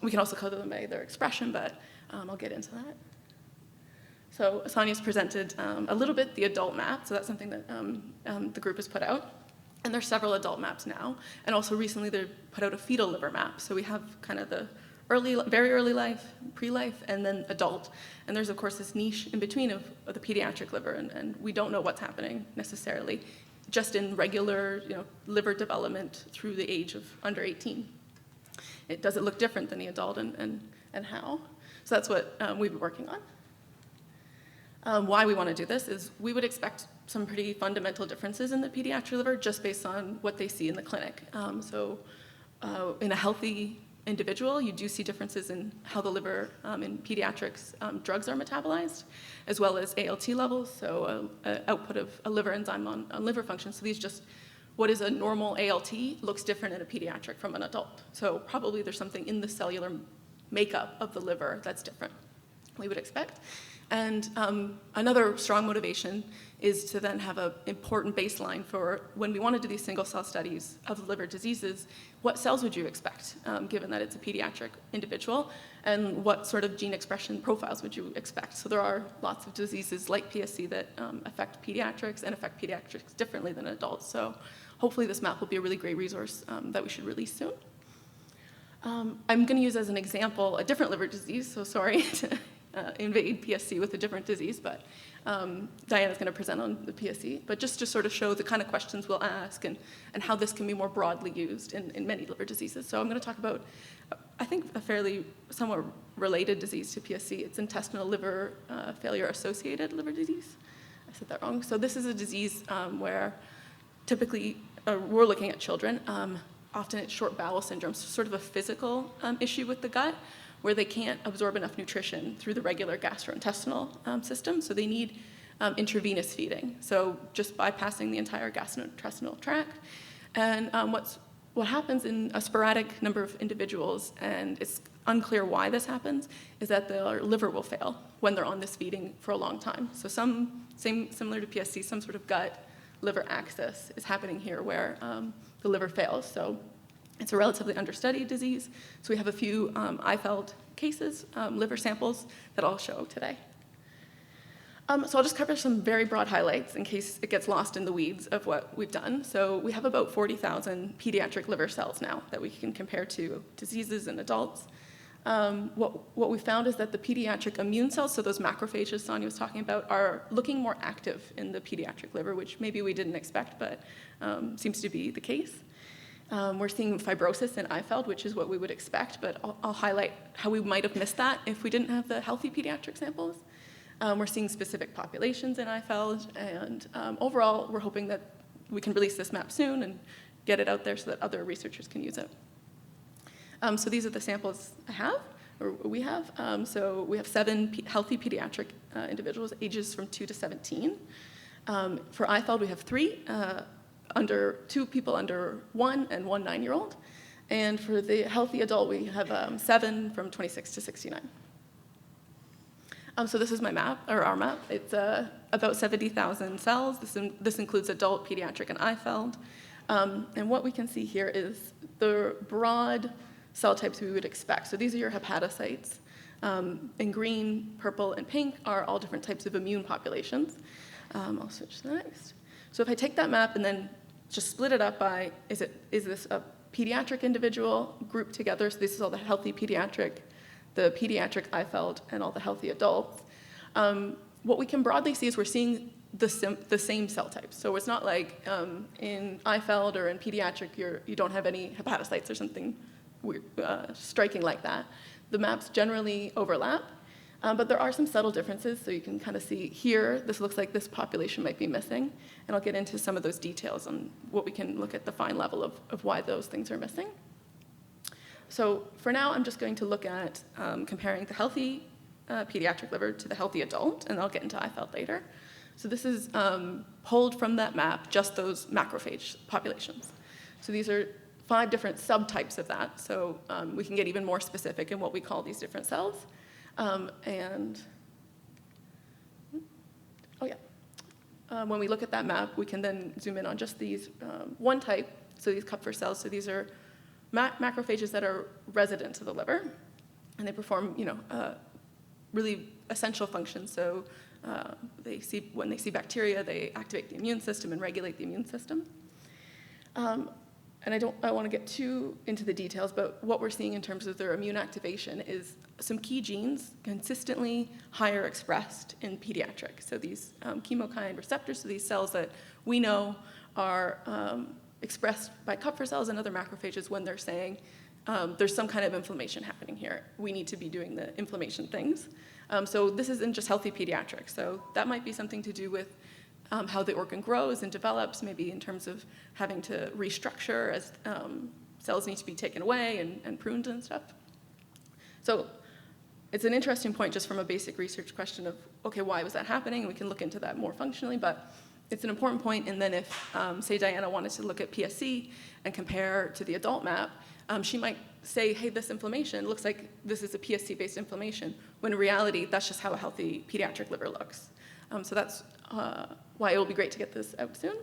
we can also color them by their expression, but I'll get into that. So Sonia's presented a little bit the adult map, so that's something that the group has put out. And there's several adult maps now. And also recently they put out a fetal liver map. So we have kind of the very early life, pre-life, and then adult. And there's, of course, this niche in between of the pediatric liver. And we don't know what's happening necessarily just in regular liver development through the age of under 18. Does it look different than the adult, and how? So that's what we've been working on. Why we want to do this is we would expect some pretty fundamental differences in the pediatric liver just based on what they see in the clinic. In a healthy individual, you do see differences in how the liver in pediatrics drugs are metabolized, as well as ALT levels, so output of a liver enzyme on liver function. So these just, what is a normal ALT looks different in a pediatric from an adult. So probably there's something in the cellular makeup of the liver that's different, we would expect. And another strong motivation is to then have an important baseline for when we want to do these single-cell studies of liver diseases, what cells would you expect, given that it's a pediatric individual, and what sort of gene expression profiles would you expect? So there are lots of diseases like PSC that affect pediatrics and affect pediatrics differently than adults. So hopefully this map will be a really great resource that we should release soon. I'm going to use as an example a different liver disease, so sorry to invade PSC with a different disease, but Diana's going to present on the PSC, but just to sort of show the kind of questions we'll ask and how this can be more broadly used in many liver diseases. So I'm going to talk about, I think, a fairly somewhat related disease to PSC. It's intestinal liver failure associated liver disease. I said that wrong. So this is a disease where typically we're looking at children. Often it's short bowel syndrome, so sort of a physical issue with the gut, where they can't absorb enough nutrition through the regular gastrointestinal system, so they need intravenous feeding, so just bypassing the entire gastrointestinal tract. And what happens in a sporadic number of individuals, and it's unclear why this happens, is that their liver will fail when they're on this feeding for a long time. So similar to PSC, some sort of gut-liver axis is happening here where the liver fails. So it's a relatively understudied disease. So we have a few IFELD cases, liver samples, that I'll show today. So I'll just cover some very broad highlights in case it gets lost in the weeds of what we've done. So we have about 40,000 pediatric liver cells now that we can compare to diseases in adults. What we found is that the pediatric immune cells, so those macrophages Sonia was talking about, are looking more active in the pediatric liver, which maybe we didn't expect, but seems to be the case. We're seeing fibrosis in IFELD, which is what we would expect, but I'll highlight how we might have missed that if we didn't have the healthy pediatric samples. We're seeing specific populations in IFELD, and overall, we're hoping that we can release this map soon and get it out there so that other researchers can use it. So these are the samples I have, or we have. So we have 7 healthy pediatric individuals, ages from 2 to 17. For IFELD, we have 3, 2 people under 1 and 1 9-year-old. And for the healthy adult, we have 7 from 26 to 69. So this is my map, or our map. It's about 70,000 cells. This includes adult, pediatric, and IFELD. And what we can see here is the broad cell types we would expect. So these are your hepatocytes. In green, purple, and pink are all different types of immune populations. I'll switch to the next. So if I take that map and then just split it up by, is this a pediatric individual grouped together? So this is all the healthy pediatric, the pediatric IFELD, and all the healthy adults. What we can broadly see is we're seeing the same cell types. So it's not like in IFELD or in pediatric you don't have any hepatocytes or something weird, striking like that. The maps generally overlap, but there are some subtle differences. So you can kind of see here, this looks like this population might be missing. And I'll get into some of those details on what we can look at the fine level of why those things are missing. So for now, I'm just going to look at comparing the healthy pediatric liver to the healthy adult, and I'll get into IFELD later. So this is pulled from that map, just those macrophage populations. So these are 5 different subtypes of that, so we can get even more specific in what we call these different cells. When we look at that map, we can then zoom in on just these one type, so these Kupffer cells. So these are macrophages that are resident to the liver, and they perform, really essential functions. So when they see bacteria, they activate the immune system and regulate the immune system. And I want to get too into the details, but what we're seeing in terms of their immune activation is some key genes consistently higher expressed in pediatric. So these chemokine receptors, so these cells that we know are expressed by Kupffer cells and other macrophages when they're saying there's some kind of inflammation happening here. We need to be doing the inflammation things. So this isn't just healthy pediatrics. So that might be something to do with how the organ grows and develops, maybe in terms of having to restructure as cells need to be taken away and pruned and stuff. So it's an interesting point just from a basic research question of, okay, why was that happening? And we can look into that more functionally, but it's an important point. And then if, say, Diana wanted to look at PSC and compare to the adult map, she might say, hey, this inflammation looks like this is a PSC-based inflammation, when in reality, that's just how a healthy pediatric liver looks. So that's why it will be great to get this out soon.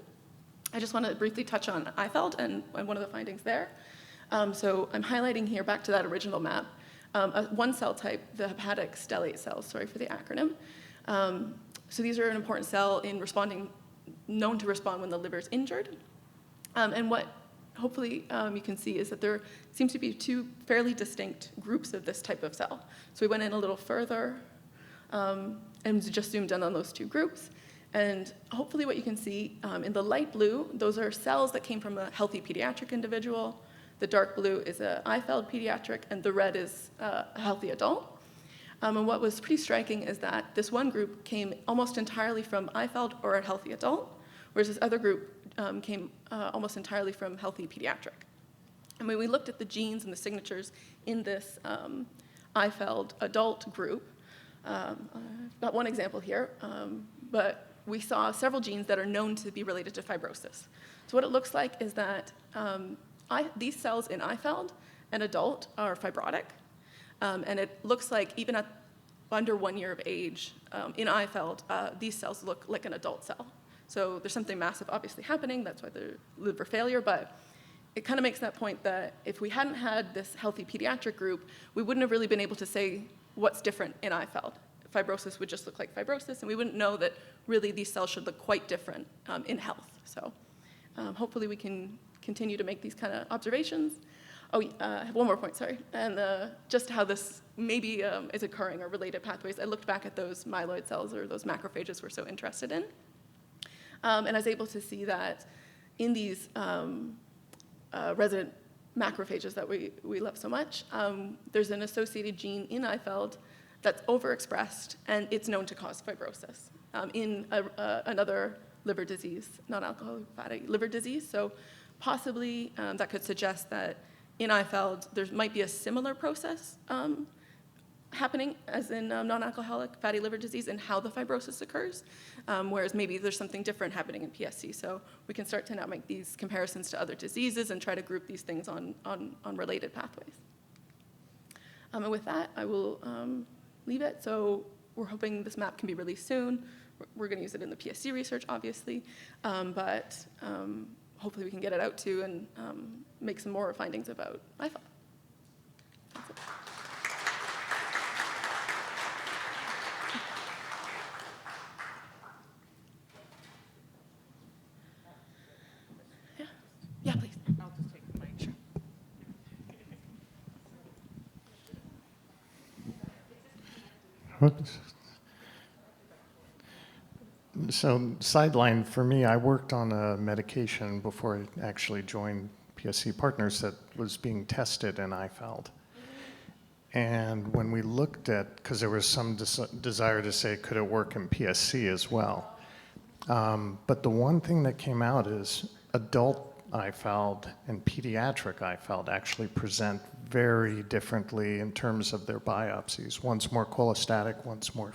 I just want to briefly touch on IFELD and one of the findings there. So I'm highlighting here, back to that original map, one cell type, the hepatic stellate cells, sorry for the acronym. So these are an important cell in responding, known to respond when the liver is injured. And what hopefully you can see is that there seems to be two fairly distinct groups of this type of cell. So we went in a little further and just zoomed in on those two groups. And hopefully what you can see in the light blue, those are cells that came from a healthy pediatric individual. The dark blue is a IFELD pediatric, and the red is a healthy adult. And what was pretty striking is that this one group came almost entirely from IFELD or a healthy adult, whereas this other group came almost entirely from healthy pediatric. And when we looked at the genes and the signatures in this IFELD adult group, I've got one example here, but we saw several genes that are known to be related to fibrosis. So what it looks like is that these cells in IFELD and adult are fibrotic, and it looks like even at under 1 year of age in IFELD, these cells look like an adult cell. So there's something massive obviously happening, that's why they're liver failure, but it kind of makes that point that if we hadn't had this healthy pediatric group, we wouldn't have really been able to say what's different in IFELD. Fibrosis would just look like fibrosis, and we wouldn't know that really these cells should look quite different in health. So hopefully we can continue to make these kind of observations. Oh, I have one more point, sorry. And just how this maybe is occurring or related pathways. I looked back at those myeloid cells or those macrophages we're so interested in. And I was able to see that in these resident macrophages that we love so much, there's an associated gene in IFELD that's overexpressed, and it's known to cause fibrosis in another liver disease, non-alcoholic fatty liver disease. So possibly that could suggest that in IFELD, there might be a similar process happening as in non-alcoholic fatty liver disease and how the fibrosis occurs, whereas maybe there's something different happening in PSC. So we can start to now make these comparisons to other diseases and try to group these things on related pathways. And with that, I will leave it. So we're hoping this map can be released soon. We're going to use it in the PSC research, obviously, but hopefully we can get it out too and make some more findings about IFELD. That's it. Yeah, please. I'll just take the mic. Sure. So, sideline for me, I worked on a medication before I actually joined PSC Partners that was being tested in IFELD. And when we looked at, because there was some desire to say, could it work in PSC as well? But the one thing that came out is adult IFELD and pediatric IFELD actually present very differently in terms of their biopsies. One's more cholestatic, one's more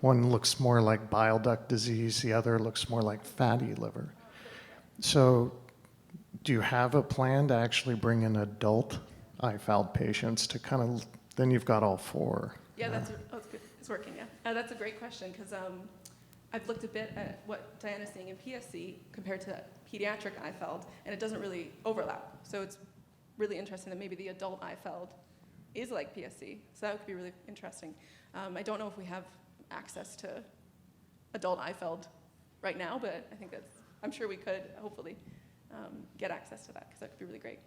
one looks more like bile duct disease, the other looks more like fatty liver. So do you have a plan to actually bring in adult IFELD patients to kind of, then you've got all four? Yeah, that's good. It's working, yeah. That's a great question because I've looked a bit at what Diana's seeing in PSC compared to pediatric IFELD, and it doesn't really overlap. So it's really interesting that maybe the adult IFELD is like PSC. So that could be really interesting. I don't know if we have access to adult IFELD right now, but I think I'm sure we could hopefully get access to that because that could be really great.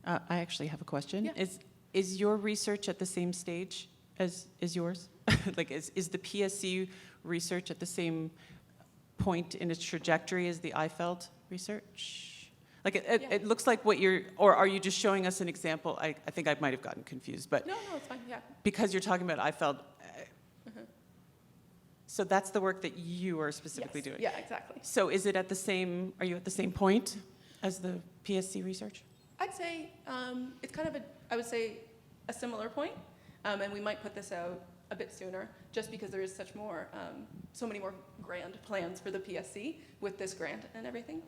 I actually have a question. Yeah. Is your research at the same stage as yours? Like, is the PSC research at the same point in its trajectory as the IFELD research? Like, it looks like or are you just showing us an example? I think I might have gotten confused, but No, it's fine, yeah. because you're talking about IFELD, so that's the work that you are specifically doing? Yeah, exactly. So are you at the same point as the PSC research? I'd say it's kind of I would say a similar point, and we might put this out a bit sooner, just because there is so many more grand plans for the PSC with this grant and everything.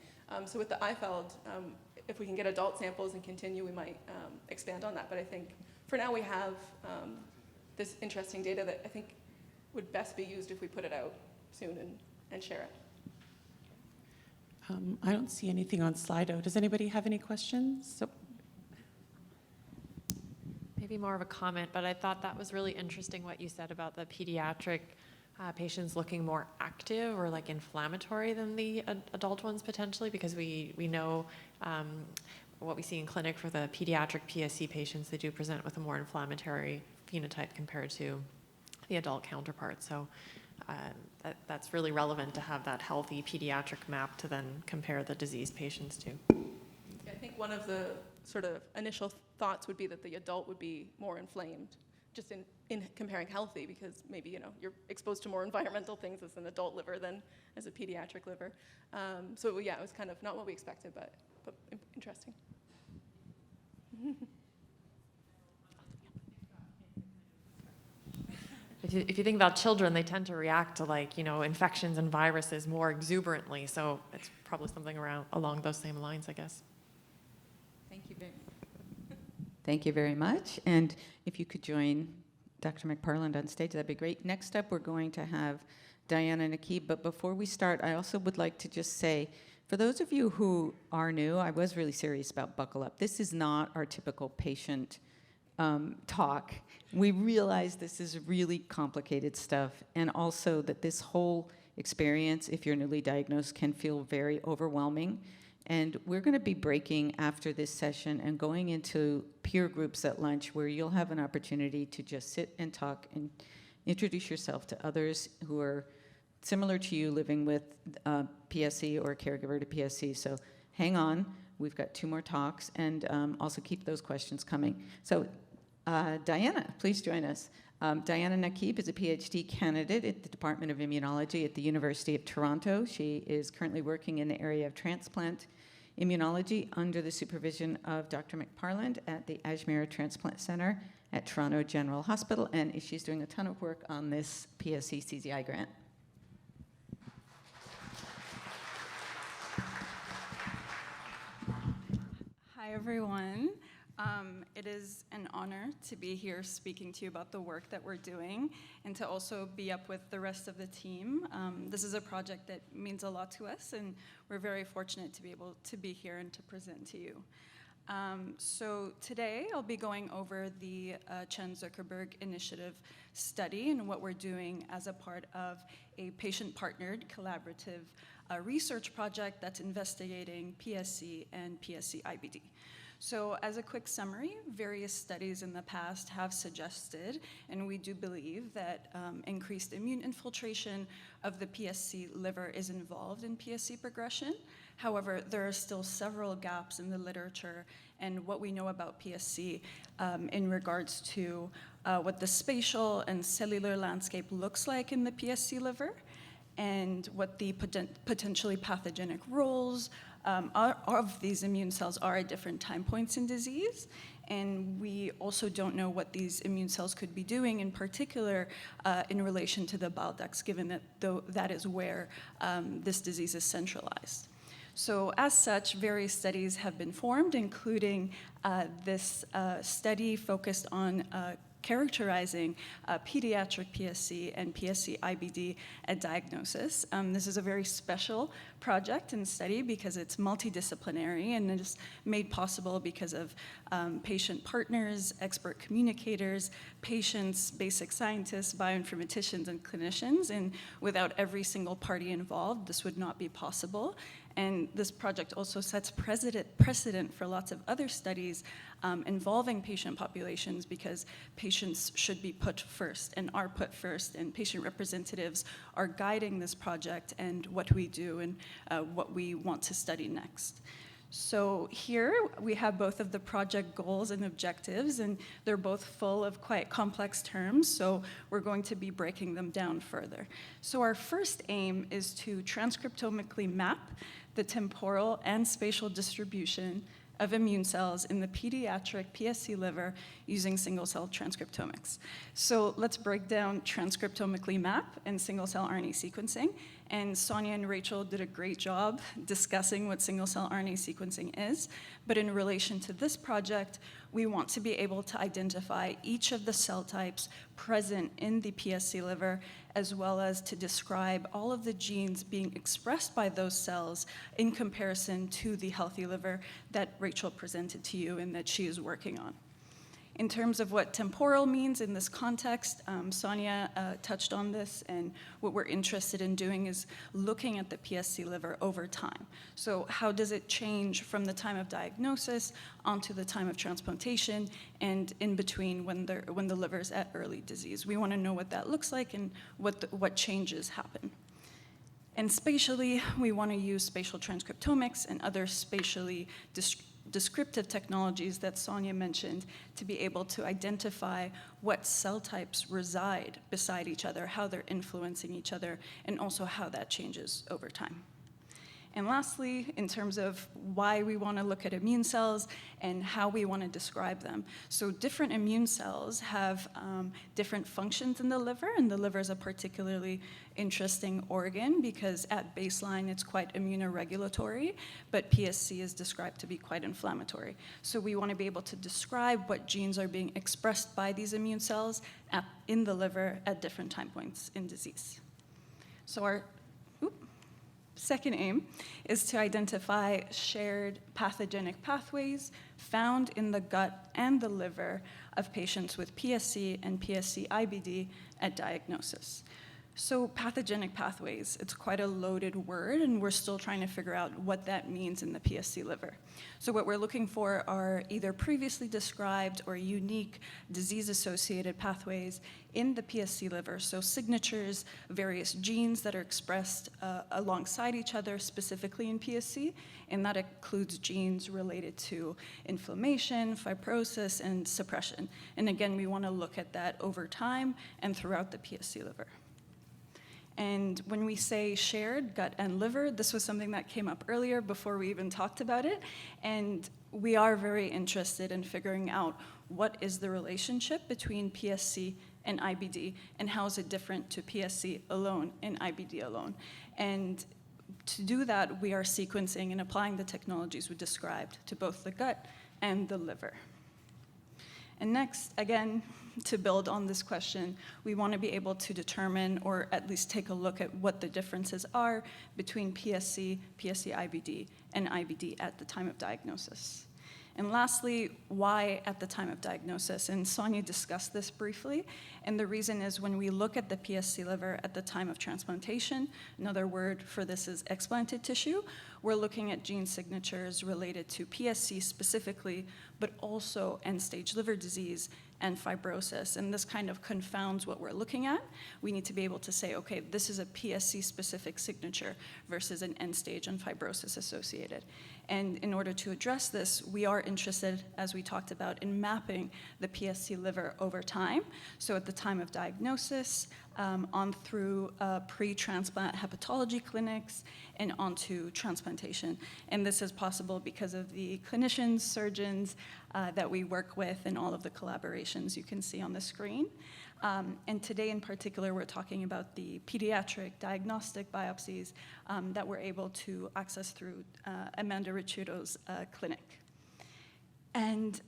So with the IFELD, if we can get adult samples and continue, we might expand on that. But I think for now we have this interesting data that I think would best be used if we put it out soon and share it. I don't see anything on Slido. Does anybody have any questions? So, Maybe more of a comment, but I thought that was really interesting what you said about the pediatric patients looking more active or like inflammatory than the adult ones potentially, because we know what we see in clinic for the pediatric PSC patients, they do present with a more inflammatory phenotype compared to the adult counterpart. So that's really relevant to have that healthy pediatric map to then compare the diseased patients to. Yeah, I think one of the sort of initial thoughts would be that the adult would be more inflamed, just in comparing healthy, because maybe, you know, you're exposed to more environmental things as an adult liver than as a pediatric liver. So yeah, it was kind of not what we expected, but interesting. If you think about children, they tend to react to, like, you know, infections and viruses more exuberantly. So it's probably something along those same lines, I guess. Thank you very much. And if you could join Dr. McParland on stage, that'd be great. Next up, we're going to have Diana Nakib. But before we start, I also would like to just say, for those of you who are new, I was really serious about buckle up. This is not our typical patient talk. We realize this is really complicated stuff, and also that this whole experience, if you're newly diagnosed, can feel very overwhelming. And we're going to be breaking after this session and going into peer groups at lunch, where you'll have an opportunity to just sit and talk and introduce yourself to others who are similar to you, living with PSC or a caregiver to PSC. So hang on. We've got 2 more talks, and also keep those questions coming. So Diana, please join us. Diana Nakib is a PhD candidate at the Department of Immunology at the University of Toronto. She is currently working in the area of transplant immunology under the supervision of Dr. McParland at the Ajmer Transplant Center at Toronto General Hospital, and she's doing a ton of work on this PSC CZI grant. Hi, everyone. It is an honor to be here speaking to you about the work that we're doing and to also be up with the rest of the team. This is a project that means a lot to us, and we're very fortunate to be able to be here and to present to you. So today I'll be going over the Chen Zuckerberg Initiative study and what we're doing as a part of a patient-partnered collaborative research project that's investigating PSC and PSC-IBD. So as a quick summary, various studies in the past have suggested, and we do believe, that increased immune infiltration of the PSC liver is involved in PSC progression. However, there are still several gaps in the literature and what we know about PSC in regards to what the spatial and cellular landscape looks like in the PSC liver, and what the potentially pathogenic roles of these immune cells are at different time points in disease. And we also don't know what these immune cells could be doing, in particular in relation to the bile ducts, given that that is where this disease is centralized. So as such, various studies have been formed, including this study focused on characterizing pediatric PSC and PSC-IBD at diagnosis. This is a very special project and study because it's multidisciplinary, and it is made possible because of patient partners, expert communicators, patients, basic scientists, bioinformaticians, and clinicians. And without every single party involved, this would not be possible. And this project also sets precedent for lots of other studies involving patient populations, because patients should be put first and are put first, and patient representatives are guiding this project and what we do and what we want to study next. So here we have both of the project goals and objectives, and they're both full of quite complex terms, so we're going to be breaking them down further. So our first aim is to transcriptomically map the temporal and spatial distribution of immune cells in the pediatric PSC liver using single-cell transcriptomics. So let's break down transcriptomically map and single-cell RNA sequencing. And Sonia and Rachel did a great job discussing what single-cell RNA sequencing is. But in relation to this project, we want to be able to identify each of the cell types present in the PSC liver, as well as to describe all of the genes being expressed by those cells in comparison to the healthy liver that Rachel presented to you and that she is working on. In terms of what temporal means in this context, Sonia touched on this, and what we're interested in doing is looking at the PSC liver over time. So how does it change from the time of diagnosis onto the time of transplantation and in between when the liver is at early disease? We want to know what that looks like and what changes happen. And spatially, we want to use spatial transcriptomics and other spatially descriptive technologies that Sonia mentioned to be able to identify what cell types reside beside each other, how they're influencing each other, and also how that changes over time. And lastly, in terms of why we want to look at immune cells and how we want to describe them. So different immune cells have different functions in the liver, and the liver is a particularly interesting organ because at baseline it's quite immunoregulatory, but PSC is described to be quite inflammatory. So we want to be able to describe what genes are being expressed by these immune cells in the liver at different time points in disease. So our second aim is to identify shared pathogenic pathways found in the gut and the liver of patients with PSC and PSC-IBD at diagnosis. So pathogenic pathways, it's quite a loaded word, and we're still trying to figure out what that means in the PSC liver. So what we're looking for are either previously described or unique disease-associated pathways in the PSC liver, so signatures, various genes that are expressed alongside each other, specifically in PSC, and that includes genes related to inflammation, fibrosis, and suppression. And again, we want to look at that over time and throughout the PSC liver. And when we say shared gut and liver, this was something that came up earlier before we even talked about it. And we are very interested in figuring out what is the relationship between PSC and IBD, and how is it different to PSC alone and IBD alone. And to do that, we are sequencing and applying the technologies we described to both the gut and the liver. And next, again, to build on this question, we want to be able to determine or at least take a look at what the differences are between PSC, PSC-IBD, and IBD at the time of diagnosis. And lastly, why at the time of diagnosis? And Sonia discussed this briefly, and the reason is when we look at the PSC liver at the time of transplantation, another word for this is explanted tissue, we're looking at gene signatures related to PSC specifically, but also end-stage liver disease and fibrosis, and this kind of confounds what we're looking at. We need to be able to say, okay, this is a PSC-specific signature versus an end-stage and fibrosis associated. And in order to address this, we are interested, as we talked about, in mapping the PSC liver over time. So at the time of diagnosis, on through pre-transplant hepatology clinics, and onto transplantation. And this is possible because of the clinicians, surgeons that we work with, and all of the collaborations you can see on the screen. And today in particular, we're talking about the pediatric diagnostic biopsies that we're able to access through Amanda Ricciuto's clinic. And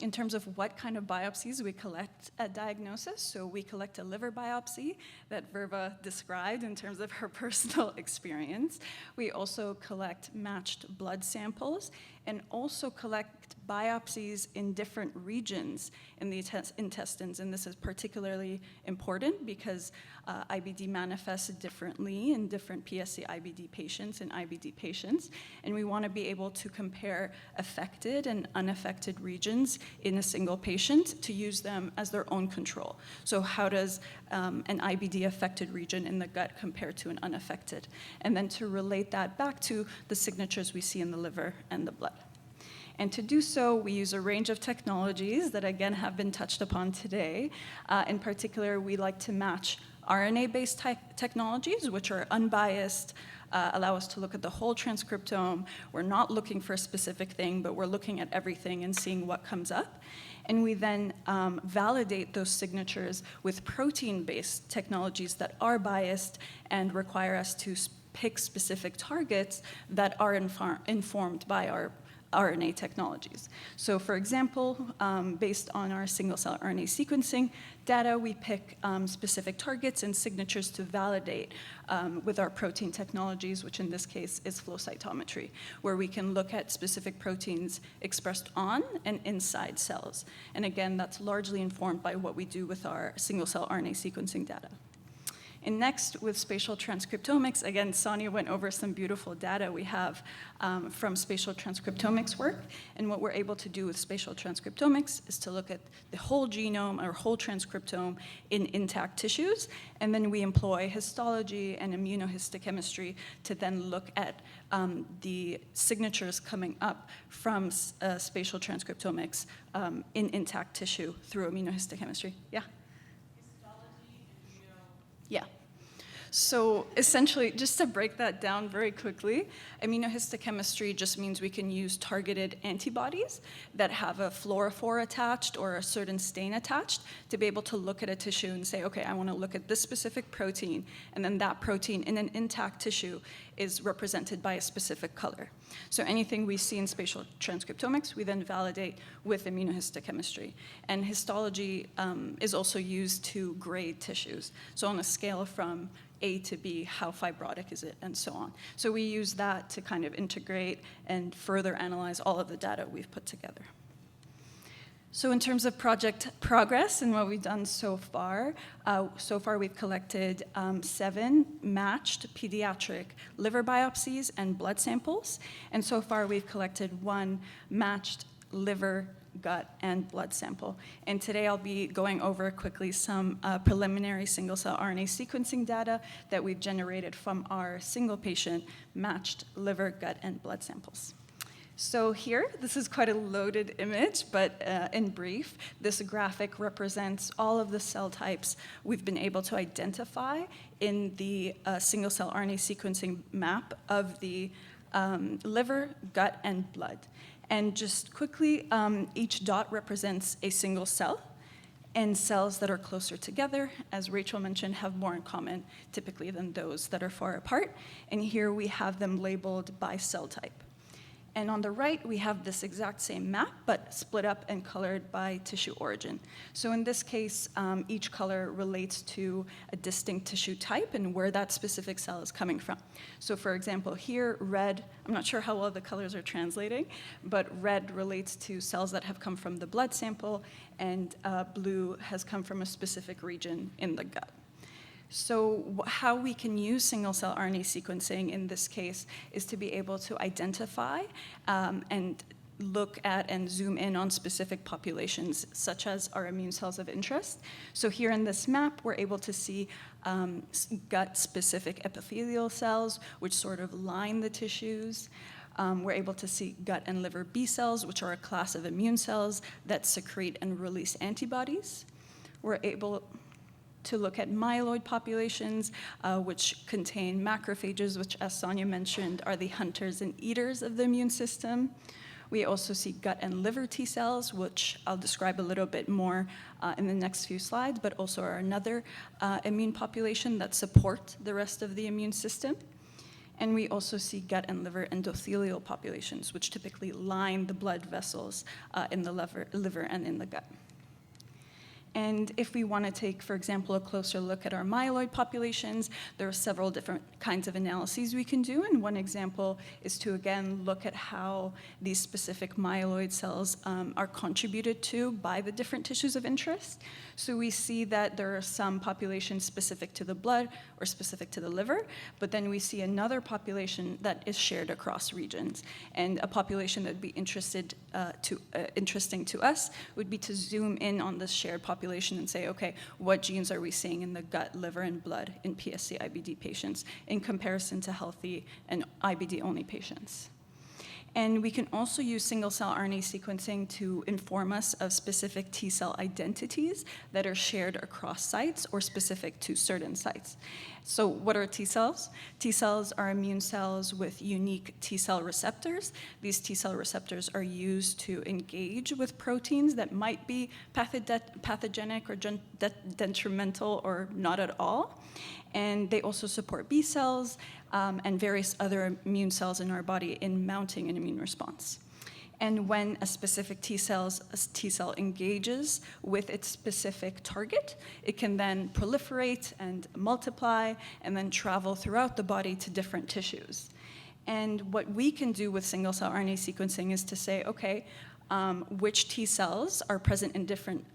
in terms of what kind of biopsies we collect at diagnosis, so we collect a liver biopsy that Verva described in terms of her personal experience. We also collect matched blood samples and also collect biopsies in different regions in the intestines. And this is particularly important because IBD manifests differently in different PSC IBD patients and IBD patients. And we want to be able to compare affected and unaffected regions in a single patient to use them as their own control. So how does an IBD affected region in the gut compare to an unaffected? And then to relate that back to the signatures we see in the liver and the blood. And to do so, we use a range of technologies that, again, have been touched upon today. In particular, we like to match RNA-based technologies, which are unbiased, allow us to look at the whole transcriptome. We're not looking for a specific thing, but we're looking at everything and seeing what comes up. And we then validate those signatures with protein-based technologies that are biased and require us to pick specific targets that are informed by our RNA technologies. So for example, based on our single-cell RNA sequencing data, we pick specific targets and signatures to validate with our protein technologies, which in this case is flow cytometry, where we can look at specific proteins expressed on and inside cells. And again, that's largely informed by what we do with our single-cell RNA sequencing data. And next, with spatial transcriptomics, again, Sonia went over some beautiful data we have from spatial transcriptomics work. And what we're able to do with spatial transcriptomics is to look at the whole genome or whole transcriptome in intact tissues. And then we employ histology and immunohistochemistry to then look at the signatures coming up from spatial transcriptomics in intact tissue through immunohistochemistry. Yeah? Yeah. So essentially, just to break that down very quickly, immunohistochemistry just means we can use targeted antibodies that have a fluorophore attached or a certain stain attached to be able to look at a tissue and say, okay, I want to look at this specific protein, and then that protein in an intact tissue is represented by a specific color. So anything we see in spatial transcriptomics, we then validate with immunohistochemistry. And histology is also used to grade tissues. So on a scale from A to B, how fibrotic is it, and so on. So we use that to kind of integrate and further analyze all of the data we've put together. So in terms of project progress and what we've done so far we've collected 7 matched pediatric liver biopsies and blood samples. And so far we've collected 1 matched liver, gut, and blood sample. And today I'll be going over quickly some preliminary single-cell RNA sequencing data that we've generated from our single patient matched liver, gut, and blood samples. So here, this is quite a loaded image, but in brief, this graphic represents all of the cell types we've been able to identify in the single-cell RNA sequencing map of the liver, gut, and blood. And just quickly, each dot represents a single cell, and cells that are closer together, as Rachel mentioned, have more in common typically than those that are far apart. And here we have them labeled by cell type. And on the right, we have this exact same map, but split up and colored by tissue origin. So in this case, each color relates to a distinct tissue type and where that specific cell is coming from. So for example, here, red, I'm not sure how well the colors are translating, but red relates to cells that have come from the blood sample, and blue has come from a specific region in the gut. So how we can use single-cell RNA sequencing in this case is to be able to identify and look at and zoom in on specific populations, such as our immune cells of interest. So here in this map, we're able to see gut-specific epithelial cells, which sort of line the tissues. We're able to see gut and liver B cells, which are a class of immune cells that secrete and release antibodies. We're able to look at myeloid populations, which contain macrophages, which, as Sonia mentioned, are the hunters and eaters of the immune system. We also see gut and liver T cells, which I'll describe a little bit more in the next few slides, but also are another immune population that support the rest of the immune system. And we also see gut and liver endothelial populations, which typically line the blood vessels in the liver and in the gut. And if we want to take, for example, a closer look at our myeloid populations, there are several different kinds of analyses we can do. And one example is to, again, look at how these specific myeloid cells are contributed to by the different tissues of interest. So we see that there are some populations specific to the blood or specific to the liver, but then we see another population that is shared across regions. And a population that would be interesting to us would be to zoom in on this shared population and say, okay, what genes are we seeing in the gut, liver, and blood in PSC IBD patients in comparison to healthy and IBD-only patients? And we can also use single-cell RNA sequencing to inform us of specific T-cell identities that are shared across sites or specific to certain sites. So what are T-cells? T-cells are immune cells with unique T-cell receptors. These T-cell receptors are used to engage with proteins that might be pathogenic or detrimental or not at all. And they also support B cells and various other immune cells in our body in mounting an immune response. And when a specific T-cell engages with its specific target, it can then proliferate and multiply and then travel throughout the body to different tissues. And what we can do with single-cell RNA sequencing is to say, okay, which T cells are present in different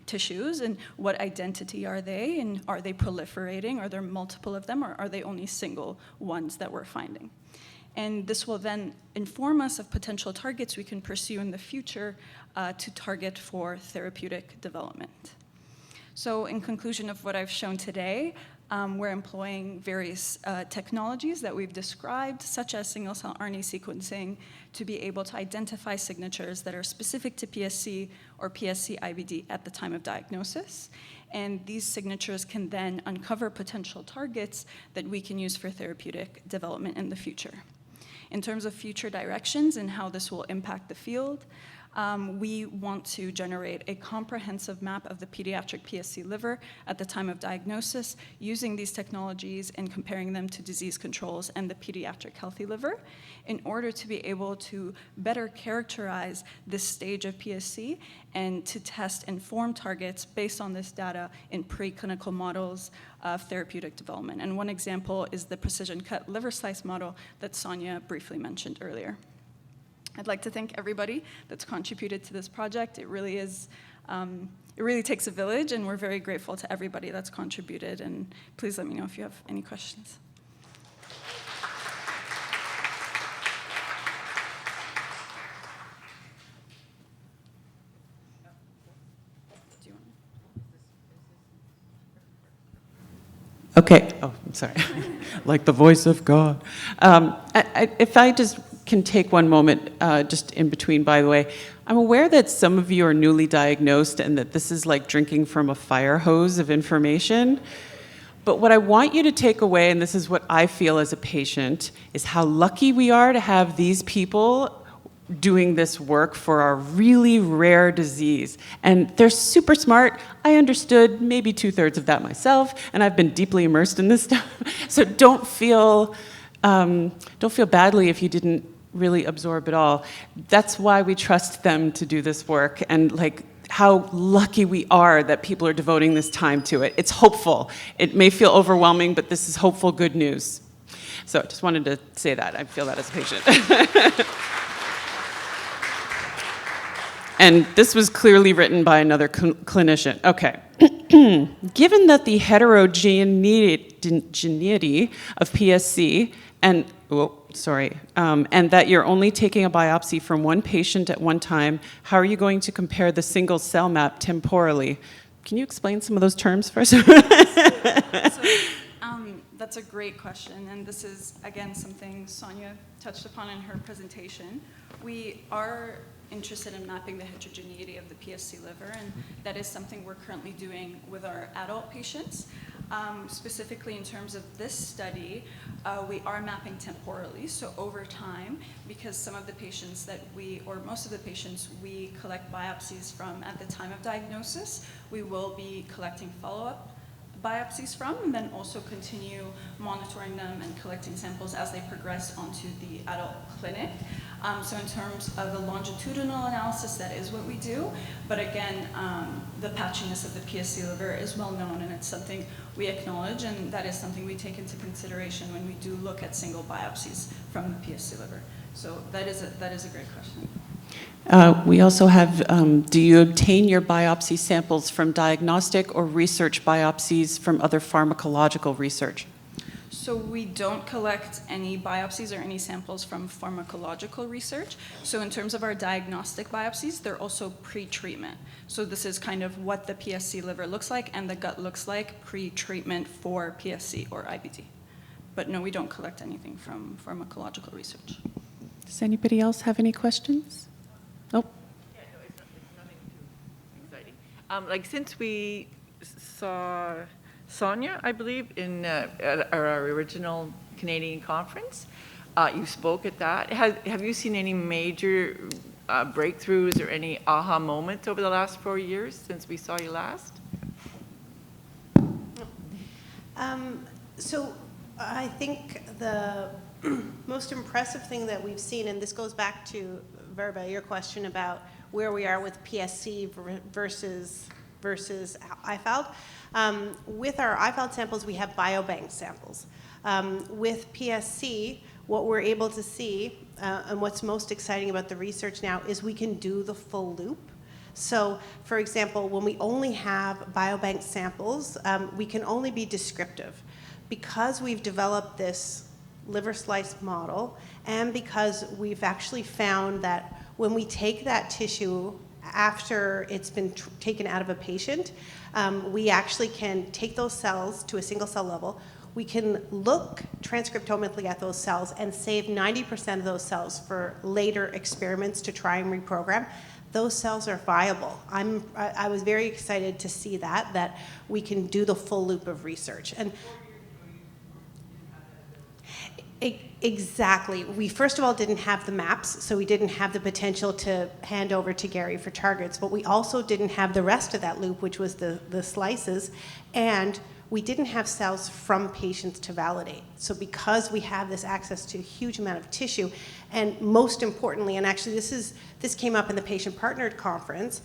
tissues and what identity are they, and are they proliferating, are there multiple of them, or are they only single ones that we're finding? And this will then inform us of potential targets we can pursue in the future to target for therapeutic development. So in conclusion of what I've shown today, we're employing various technologies that we've described, such as single-cell RNA sequencing, to be able to identify signatures that are specific to PSC or PSC-IBD at the time of diagnosis. And these signatures can then uncover potential targets that we can use for therapeutic development in the future. In terms of future directions and how this will impact the field, we want to generate a comprehensive map of the pediatric PSC liver at the time of diagnosis using these technologies and comparing them to disease controls and the pediatric healthy liver in order to be able to better characterize this stage of PSC and to test informed targets based on this data in preclinical models of therapeutic development. And one example is the precision cut liver slice model that Sonia briefly mentioned earlier. I'd like to thank everybody that's contributed to this project. It really is, it really takes a village, and we're very grateful to everybody that's contributed. And please let me know if you have any questions. Okay. Oh, I'm sorry. Like the voice of God. If I just can take one moment, just in between, by the way, I'm aware that some of you are newly diagnosed and that this is like drinking from a fire hose of information. But what I want you to take away, and this is what I feel as a patient, is how lucky we are to have these people doing this work for our really rare disease. And they're super smart. I understood maybe 2/3 of that myself, and I've been deeply immersed in this stuff. So don't feel badly if you didn't really absorb it all. That's why we trust them to do this work, and like how lucky we are that people are devoting this time to it. It's hopeful. It may feel overwhelming, but this is hopeful good news. So I just wanted to say that. I feel that as a patient. And this was clearly written by another clinician. Okay. Given that the heterogeneity of PSC and that you're only taking a biopsy from one patient at one time, how are you going to compare the single cell map temporally? Can you explain some of those terms first? That's a great question, and this is, again, something Sonia touched upon in her presentation. We are interested in mapping the heterogeneity of the PSC liver, and that is something we're currently doing with our adult patients. Specifically in terms of this study, we are mapping temporally, so over time, because some of the patients that most of the patients we collect biopsies from at the time of diagnosis, we will be collecting follow-up biopsies from, and then also continue monitoring them and collecting samples as they progress onto the adult clinic. So in terms of the longitudinal analysis, that is what we do. But again, the patchiness of the PSC liver is well known, and it's something we acknowledge, and that is something we take into consideration when we do look at single biopsies from the PSC liver. So that is a great question. We also have, do you obtain your biopsy samples from diagnostic or research biopsies from other pharmacological research? So we don't collect any biopsies or any samples from pharmacological research. So in terms of our diagnostic biopsies, they're also pre-treatment. So this is kind of what the PSC liver looks like and the gut looks like pre-treatment for PSC or IBD. But no, we don't collect anything from pharmacological research. Does anybody else have any questions? Nope. Yeah, no, it's nothing too exciting. Like since we saw Sonia, I believe, at our original Canadian conference, you spoke at that. Have you seen any major breakthroughs or any aha moments over the last 4 years since we saw you last? So I think the most impressive thing that we've seen, and this goes back to, Verba, your question about where we are with PSC versus IFALD. With our IFALD samples, we have biobank samples. With PSC, what we're able to see, and what's most exciting about the research now, is we can do the full loop. So, for example, when we only have biobank samples, we can only be descriptive. Because we've developed this liver slice model, and because we've actually found that when we take that tissue after it's been taken out of a patient, we actually can take those cells to a single cell level. We can look transcriptomically at those cells and save 90% of those cells for later experiments to try and reprogram. Those cells are viable. I was very excited to see that we can do the full loop of research. And exactly. We first of all didn't have the maps, so we didn't have the potential to hand over to Gary for targets, but we also didn't have the rest of that loop, which was the slices, and we didn't have cells from patients to validate. So because we have this access to a huge amount of tissue, and most importantly, and actually this came up in the patient partnered conference,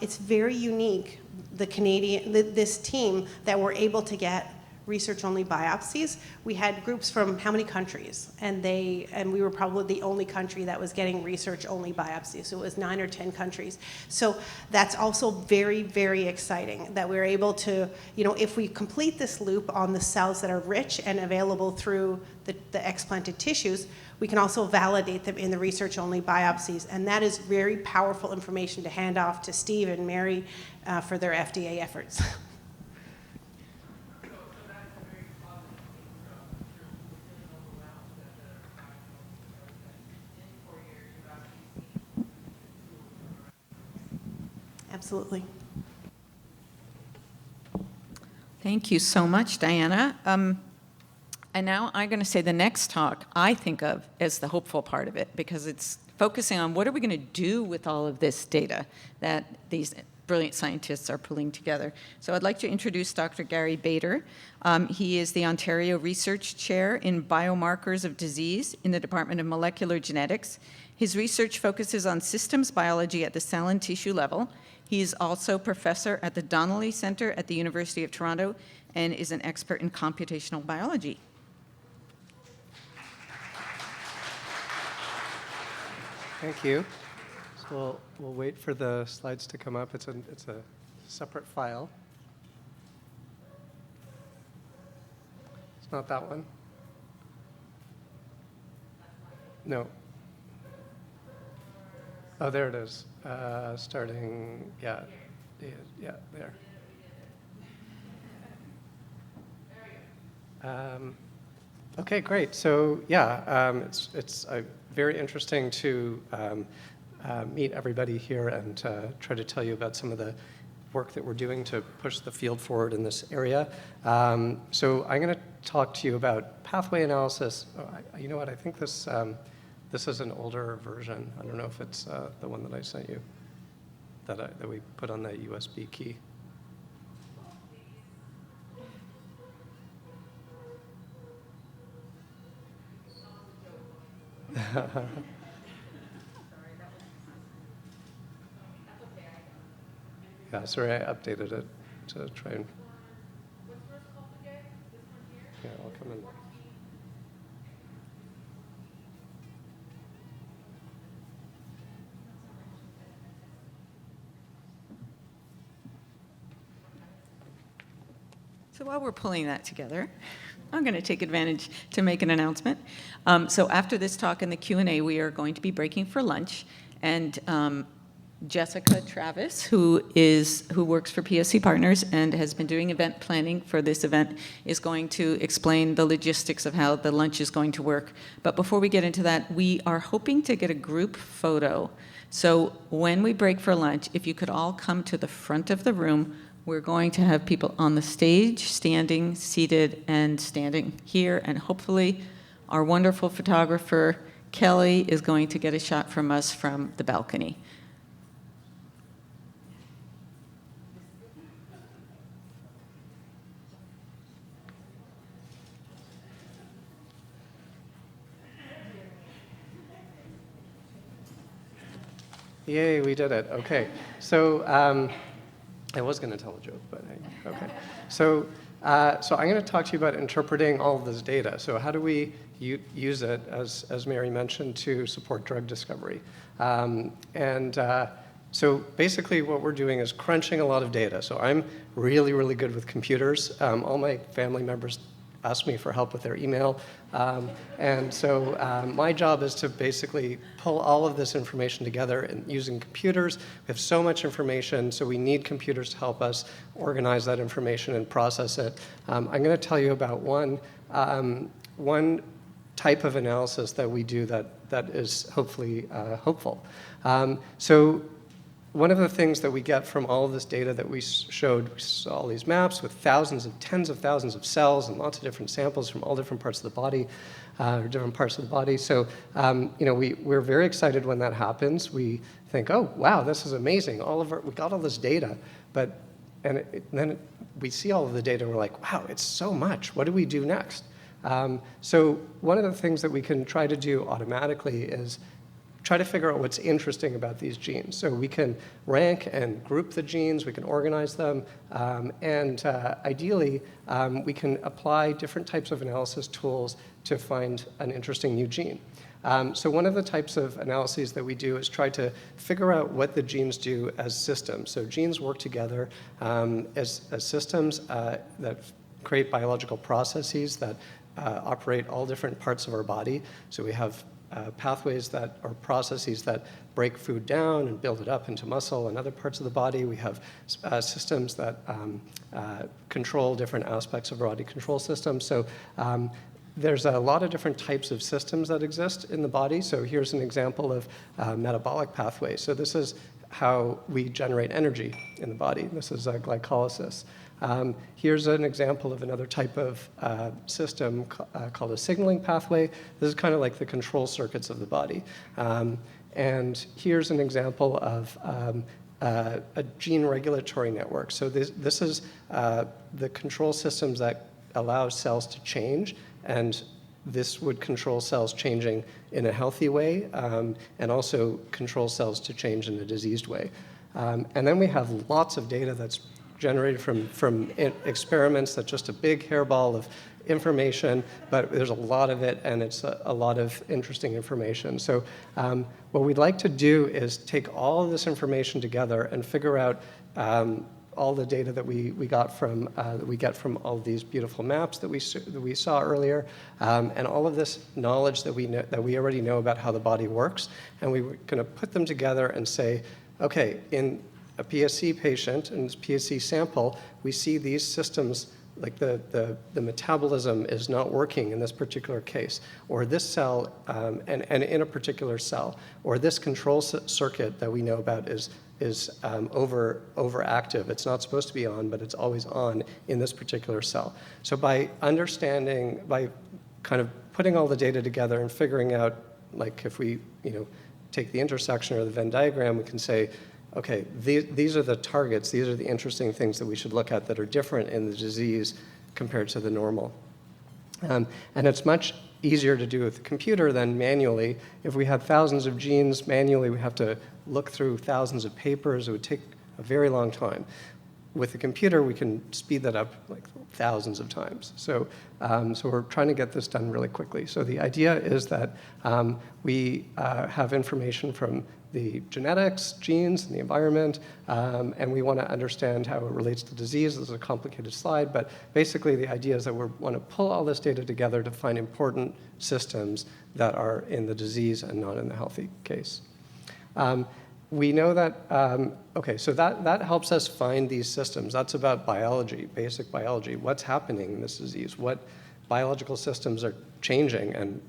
it's very unique, this team, that we're able to get research-only biopsies. We had groups from how many countries? And we were probably the only country that was getting research-only biopsies. So it was 9 or 10 countries. So that's also very, very exciting that we're able to, if we complete this loop on the cells that are rich and available through the explanted tissues, we can also validate them in the research-only biopsies. And that is very powerful information to hand off to Steve and Mary for their FDA efforts. Absolutely. Thank you so much, Diana. And now I'm going to say the next talk I think of as the hopeful part of it, because it's focusing on what are we going to do with all of this data that these brilliant scientists are pulling together. So I'd like to introduce Dr. Gary Bader. He is the Ontario Research Chair in Biomarkers of Disease in the Department of Molecular Genetics. His research focuses on systems biology at the cell and tissue level. He is also professor at the Donnelly Center at the University of Toronto and is an expert in computational biology. Thank you. So we'll wait for the slides to come up. It's a separate file. It's not that one. No. Oh, there it is. Starting, yeah, there. Okay, great. So yeah, it's very interesting to meet everybody here and try to tell you about some of the work that we're doing to push the field forward in this area. So I'm going to talk to you about pathway analysis. Oh, you know what? I think this is an older version. I don't know if it's the one that I sent you that we put on the USB key. Yeah, sorry, I updated it to try and. What's first called again? This one here? Yeah, I'll come in. So while we're pulling that together, I'm going to take advantage to make an announcement. So after this talk and the Q&A, we are going to be breaking for lunch. And Jessica Travis, who works for PSC Partners and has been doing event planning for this event, is going to explain the logistics of how the lunch is going to work. But before we get into that, we are hoping to get a group photo. So when we break for lunch, if you could all come to the front of the room, we're going to have people on the stage, standing, seated, and standing here, and hopefully our wonderful photographer, Kelly, is going to get a shot from us from the balcony. Yay, we did it. Okay. So I was going to tell a joke, but okay. So I'm going to talk to you about interpreting all of this data. So how do we use it, as Mary mentioned, to support drug discovery? So basically what we're doing is crunching a lot of data. So I'm really, really good with computers. All my family members ask me for help with their email. My job is to basically pull all of this information together and using computers. We have so much information, so we need computers to help us organize that information and process it. I'm going to tell you about one type of analysis that we do that is hopefully hopeful. So one of the things that we get from all of this data that we showed, we saw all these maps with thousands and tens of thousands of cells and lots of different samples from all different parts of the body, So, we're very excited when that happens. We think, oh, wow, this is amazing. We got all this data, then we see all of the data and we're like, wow, it's so much. What do we do next? So one of the things that we can try to do automatically is try to figure out what's interesting about these genes. So we can rank and group the genes, we can organize them, ideally, we can apply different types of analysis tools to find an interesting new gene. So one of the types of analyses that we do is try to figure out what the genes do as systems. So genes work together as systems that create biological processes that operate all different parts of our body. So we have pathways that are processes that break food down and build it up into muscle and other parts of the body. We have systems that control different aspects of our body, control systems. So there's a lot of different types of systems that exist in the body. So here's an example of metabolic pathways. So this is how we generate energy in the body. This is glycolysis. Here's an example of another type of system called a signaling pathway. This is kind of like the control circuits of the body. And here's an example of a gene regulatory network. So this is the control systems that allow cells to change, and this would control cells changing in a healthy way and also control cells to change in a diseased way. And then we have lots of data that's generated from experiments that's just a big hairball of information, but there's a lot of it, and it's a lot of interesting information. So what we'd like to do is take all of this information together and figure out all the data that we get from all of these beautiful maps that we saw earlier, and all of this knowledge that we already know about how the body works, and we're going to put them together and say, okay, in a PSC patient and this PSC sample, we see these systems, like the metabolism is not working in this particular case, or this cell, and in a particular cell, or this control circuit that we know about is overactive. It's not supposed to be on, but it's always on in this particular cell. So by kind of putting all the data together and figuring out, like if we take the intersection or the Venn diagram, we can say, okay, these are the targets, these are the interesting things that we should look at that are different in the disease compared to the normal. And it's much easier to do with the computer than manually. If we had thousands of genes manually, we have to look through thousands of papers. It would take a very long time. With the computer, we can speed that up like thousands of times. So we're trying to get this done really quickly. So the idea is that we have information from the genetics, genes, and the environment, and we want to understand how it relates to disease. This is a complicated slide, but basically the idea is that we want to pull all this data together to find important systems that are in the disease and not in the healthy case. we know that, okay, so that helps us find these systems. That's about biology, basic biology. What's happening in this disease? What biological systems are changing? And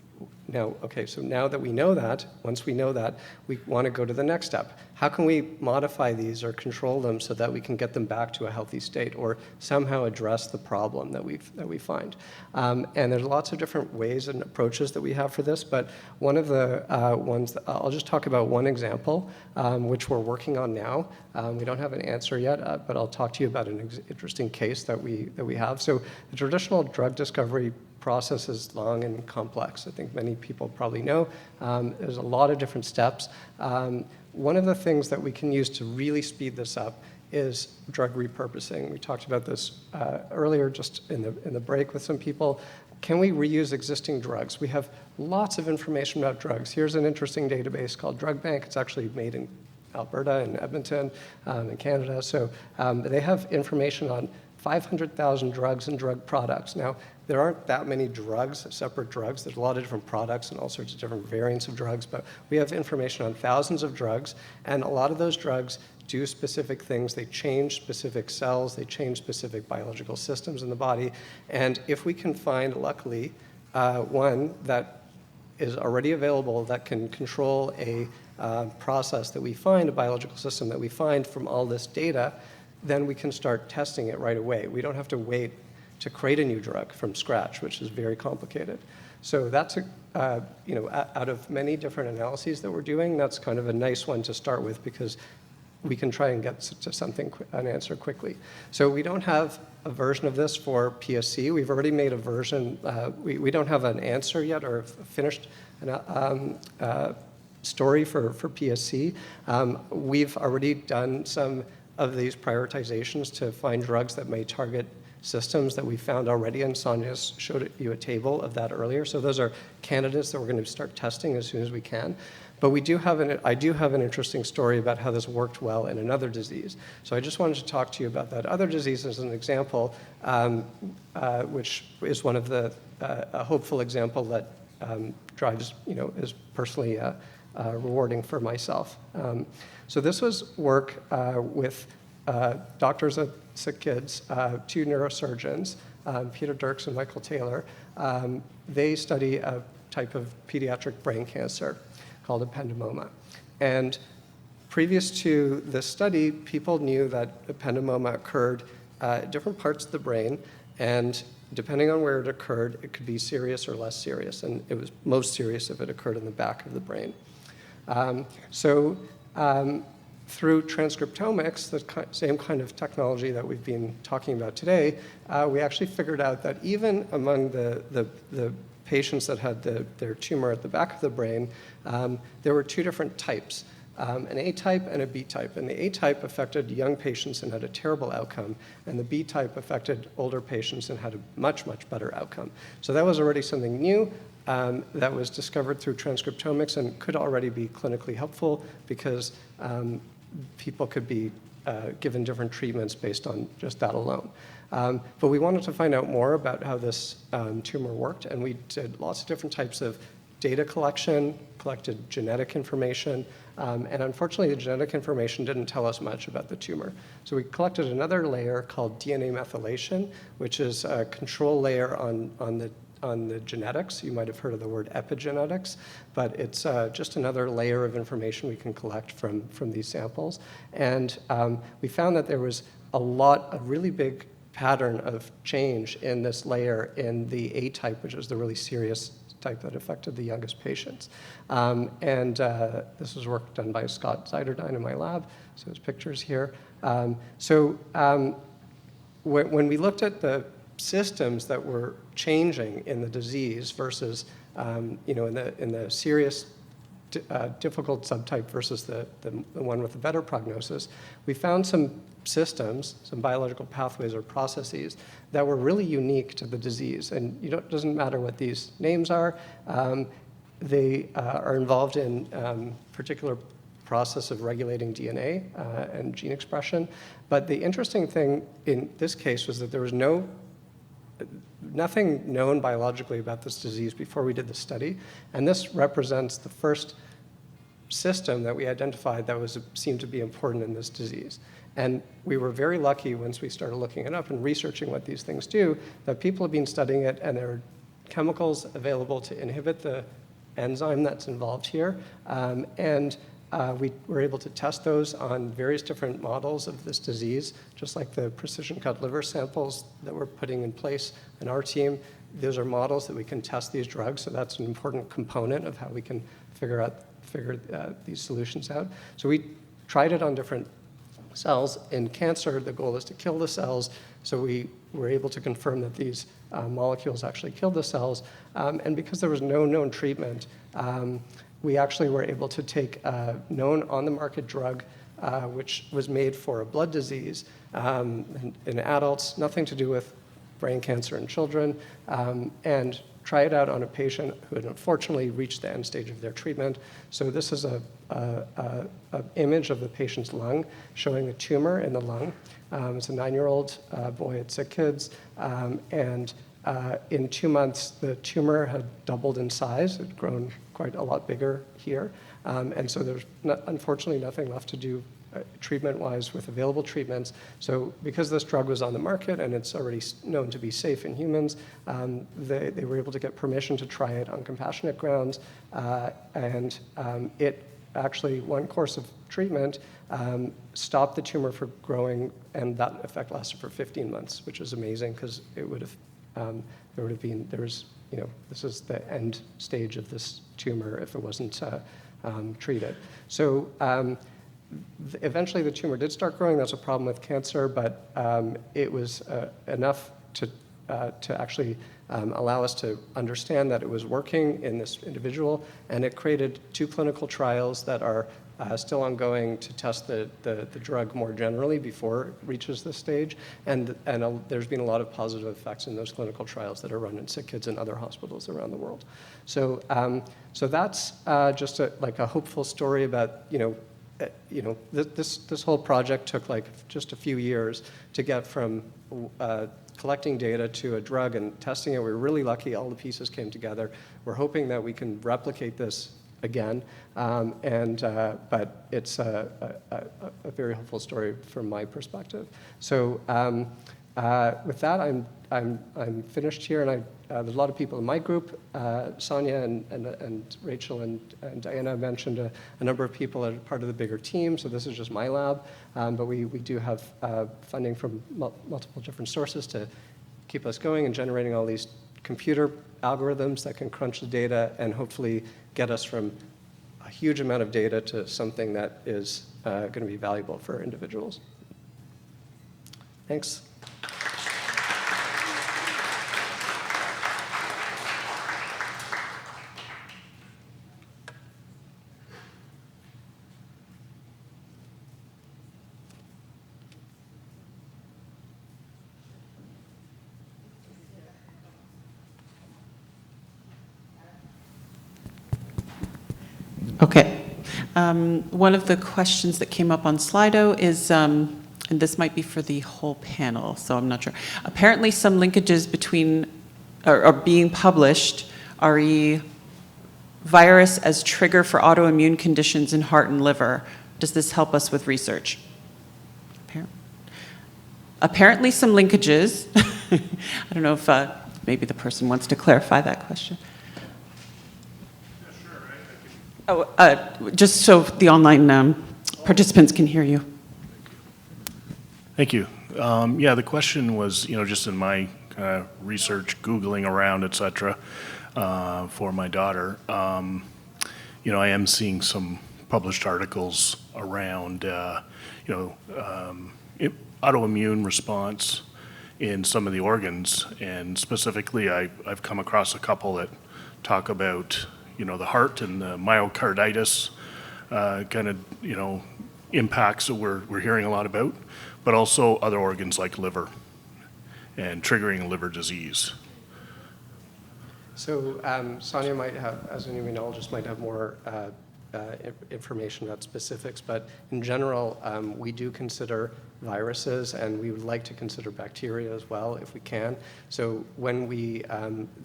now, okay, so now that we know that, once we know that, we want to go to the next step. How can we modify these or control them so that we can get them back to a healthy state or somehow address the problem that we find? And there's lots of different ways and approaches that we have for this, but one of the ones, that I'll just talk about one example, which we're working on now. We don't have an answer yet, but I'll talk to you about an interesting case that we have. So the traditional drug discovery process is long and complex. I think many people probably know. There's a lot of different steps. One of the things that we can use to really speed this up is drug repurposing. We talked about this earlier just in the break with some people. Can we reuse existing drugs? We have lots of information about drugs. Here's an interesting database called Drug Bank. It's actually made in Alberta and Edmonton in Canada. So they have information on 500,000 drugs and drug products. Now, there aren't that many drugs, separate drugs. There's a lot of different products and all sorts of different variants of drugs, but we have information on thousands of drugs, and a lot of those drugs do specific things. They change specific cells, they change specific biological systems in the body, and if we can find, luckily, one that is already available that can control a process that we find, a biological system that we find from all this data, then we can start testing it right away. We don't have to wait to create a new drug from scratch, which is very complicated. So that's, out of many different analyses that we're doing, that's kind of a nice one to start with because we can try and get to an answer quickly. So we don't have a version of this for PSC. We've already made a version. We don't have an answer yet or a finished story for PSC. We've already done some of these prioritizations to find drugs that may target systems that we found already, and Sonia showed you a table of that earlier. So those are candidates that we're going to start testing as soon as we can. But I do have an interesting story about how this worked well in another disease. So I just wanted to talk to you about that other disease as an example, which is one of a hopeful example that drives, is personally rewarding for myself. So this was work with doctors at Sick Kids, two neurosurgeons, Peter Dirks and Michael Taylor. They study a type of pediatric brain cancer called ependymoma. And previous to this study, people knew that ependymoma occurred at different parts of the brain, and depending on where it occurred, it could be serious or less serious, and it was most serious if it occurred in the back of the brain. Through transcriptomics, the same kind of technology that we've been talking about today, we actually figured out that even among the patients that had their tumor at the back of the brain, there were two different types, an A type and a B type. And the A type affected young patients and had a terrible outcome, and the B type affected older patients and had a much, much better outcome. So that was already something new. That was discovered through transcriptomics and could already be clinically helpful because people could be given different treatments based on just that alone. But we wanted to find out more about how this tumor worked, and we did lots of different types of data collection, collected genetic information, and unfortunately the genetic information didn't tell us much about the tumor. So we collected another layer called DNA methylation, which is a control layer on the genetics. You might have heard of the word epigenetics, but it's just another layer of information we can collect from these samples. And we found that there was a really big pattern of change in this layer in the A type, which is the really serious type that affected the youngest patients. This was work done by Scott Zeiderdine in my lab, so there's pictures here. When we looked at the systems that were changing in the disease versus, in the serious, difficult subtype versus the one with the better prognosis, we found some systems, some biological pathways or processes that were really unique to the disease. And it doesn't matter what these names are. They are involved in particular process of regulating DNA and gene expression. But the interesting thing in this case was that there was nothing known biologically about this disease before we did the study, and this represents the first system that we identified that seemed to be important in this disease. And we were very lucky once we started looking it up and researching what these things do, that people have been studying it, and there are chemicals available to inhibit the enzyme that's involved here. We were able to test those on various different models of this disease, just like the precision cut liver samples that we're putting in place in our team. Those are models that we can test these drugs, so that's an important component of how we can figure these solutions out. So we tried it on different cells. In cancer, the goal is to kill the cells, so we were able to confirm that these molecules actually kill the cells. And because there was no known treatment, we actually were able to take a known on-the-market drug, which was made for a blood disease in adults, nothing to do with brain cancer in children, and try it out on a patient who had unfortunately reached the end stage of their treatment. So this is an image of the patient's lung showing a tumor in the lung. It's a 9-year-old boy at Sick Kids, and in 2 months, the tumor had doubled in size. It had grown quite a lot bigger here. And so there's unfortunately nothing left to do treatment-wise with available treatments. So because this drug was on the market and it's already known to be safe in humans, they were able to get permission to try it on compassionate grounds. It actually, one course of treatment stopped the tumor from growing, and that effect lasted for 15 months, which is amazing because it would have, this is the end stage of this tumor if it wasn't treated. So eventually the tumor did start growing. That's a problem with cancer, but it was enough to actually allow us to understand that it was working in this individual, and it created 2 clinical trials that are still ongoing to test the drug more generally before it reaches this stage, and there's been a lot of positive effects in those clinical trials that are run in Sick Kids and other hospitals around the world. So that's just a hopeful story about, this whole project took just a few years to get from collecting data to a drug and testing it. We were really lucky, all the pieces came together. We're hoping that we can replicate this again, but it's a very hopeful story from my perspective. So with that, I'm finished here, and there's a lot of people in my group. Sonia and Rachel and Diana mentioned a number of people that are part of the bigger team, so this is just my lab, but we do have funding from multiple different sources to keep us going and generating all these computer algorithms that can crunch the data and hopefully get us from a huge amount of data to something that is going to be valuable for individuals. Thanks. Okay. One of the questions that came up on Slido is, and this might be for the whole panel, so I'm not sure. Apparently some linkages between, are being published, RE virus as trigger for autoimmune conditions in heart and liver. Does this help us with research? Apparently some linkages. I don't know if maybe the person wants to clarify that question. Oh, just so the online participants can hear you. Thank you. Yeah, the question was, just in my research, Googling around, et cetera, for my daughter, I am seeing some published articles around, autoimmune response in some of the organs, and specifically I've come across a couple that talk about the heart and the myocarditis kind of, impacts that we're hearing a lot about, but also other organs like liver and triggering liver disease. So Sonia might have, as an immunologist, might have more information about specifics, but in general, we do consider viruses, and we would like to consider bacteria as well if we can. So when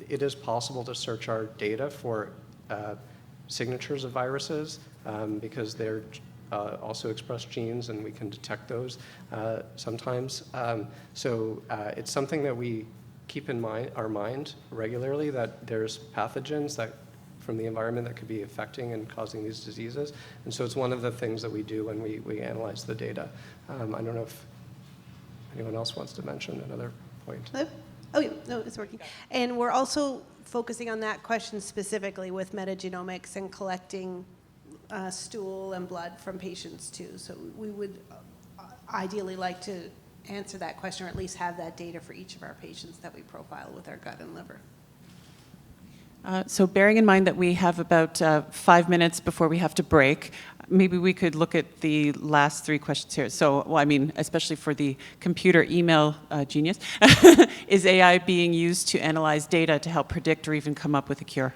it is possible to search our data for signatures of viruses, because they're also express genes, and we can detect those sometimes. So it's something that we keep in our mind regularly, that there's pathogens that from the environment that could be affecting and causing these diseases. And so it's one of the things that we do when we analyze the data. I don't know if anyone else wants to mention another point. Hello? Oh, yeah, no, it's working. And we're also focusing on that question specifically with metagenomics and collecting stool and blood from patients too. So we would ideally like to answer that question, or at least have that data for each of our patients that we profile with our gut and liver. So bearing in mind that we have about 5 minutes before we have to break, maybe we could look at the last 3 questions here. So, well, I mean, especially for the computer email genius, is AI being used to analyze data to help predict or even come up with a cure?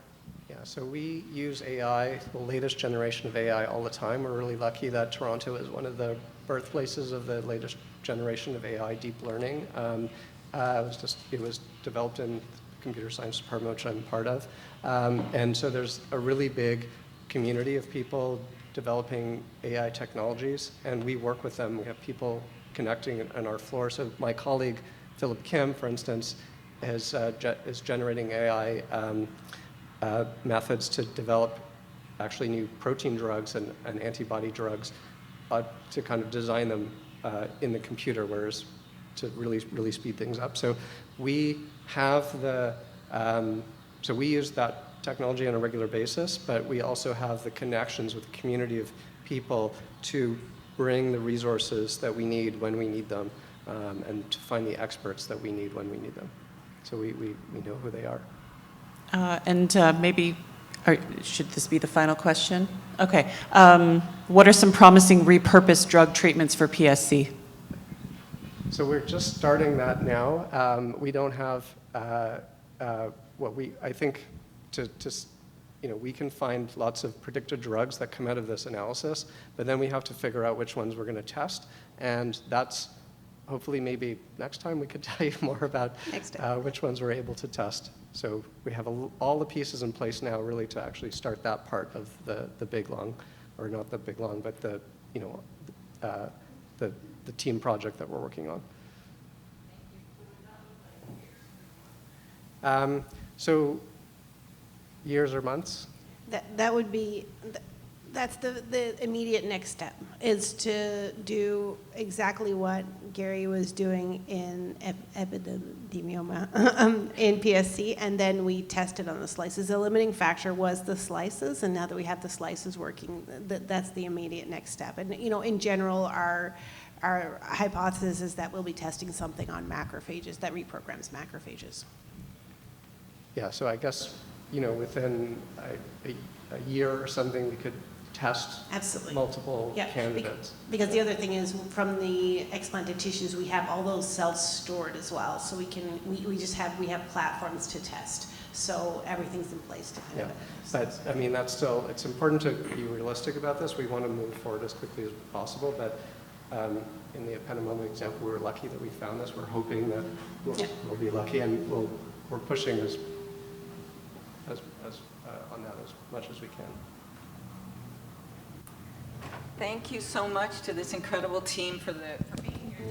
Yeah, so we use AI, the latest generation of AI, all the time. We're really lucky that Toronto is one of the birthplaces of the latest generation of AI deep learning. It was developed in the computer science department, which I'm part of. And so there's a really big community of people developing AI technologies, and we work with them. We have people connecting on our floor. So my colleague, Philip Kim, for instance, is generating AI methods to develop actually new protein drugs and antibody drugs to kind of design them in the computer, whereas to really speed things up. So we have so we use that technology on a regular basis, but we also have the connections with the community of people to bring the resources that we need when we need them, and to find the experts that we need when we need them. So we know who they are. Maybe, or should this be the final question? Okay. What are some promising repurposed drug treatments for PSC? So we're just starting that now. We don't have I think we can find lots of predicted drugs that come out of this analysis, but then we have to figure out which ones we're going to test, and that's hopefully maybe next time we could tell you more about which ones we're able to test. So we have all the pieces in place now really to actually start that part of the big long, or not the big long, but the team project that we're working on. So years or months? That would be, that's the immediate next step, is to do exactly what Gary was doing in epidemioma in PSC, and then we tested on the slices. The limiting factor was the slices, and now that we have the slices working, that's the immediate next step. And in general, our hypothesis is that we'll be testing something on macrophages that reprograms macrophages. Yeah, so I guess within a year or something, we could test multiple candidates. Because the other thing is, from the explanted tissues, we have all those cells stored as well, so we have platforms to test. So everything's in place to kind of. But I mean, it's important to be realistic about this. We want to move forward as quickly as possible, but in the epidemioma example, we were lucky that we found this. We're hoping that we'll be lucky, and we're pushing on that as much as we can. Thank you so much to this incredible team for being here.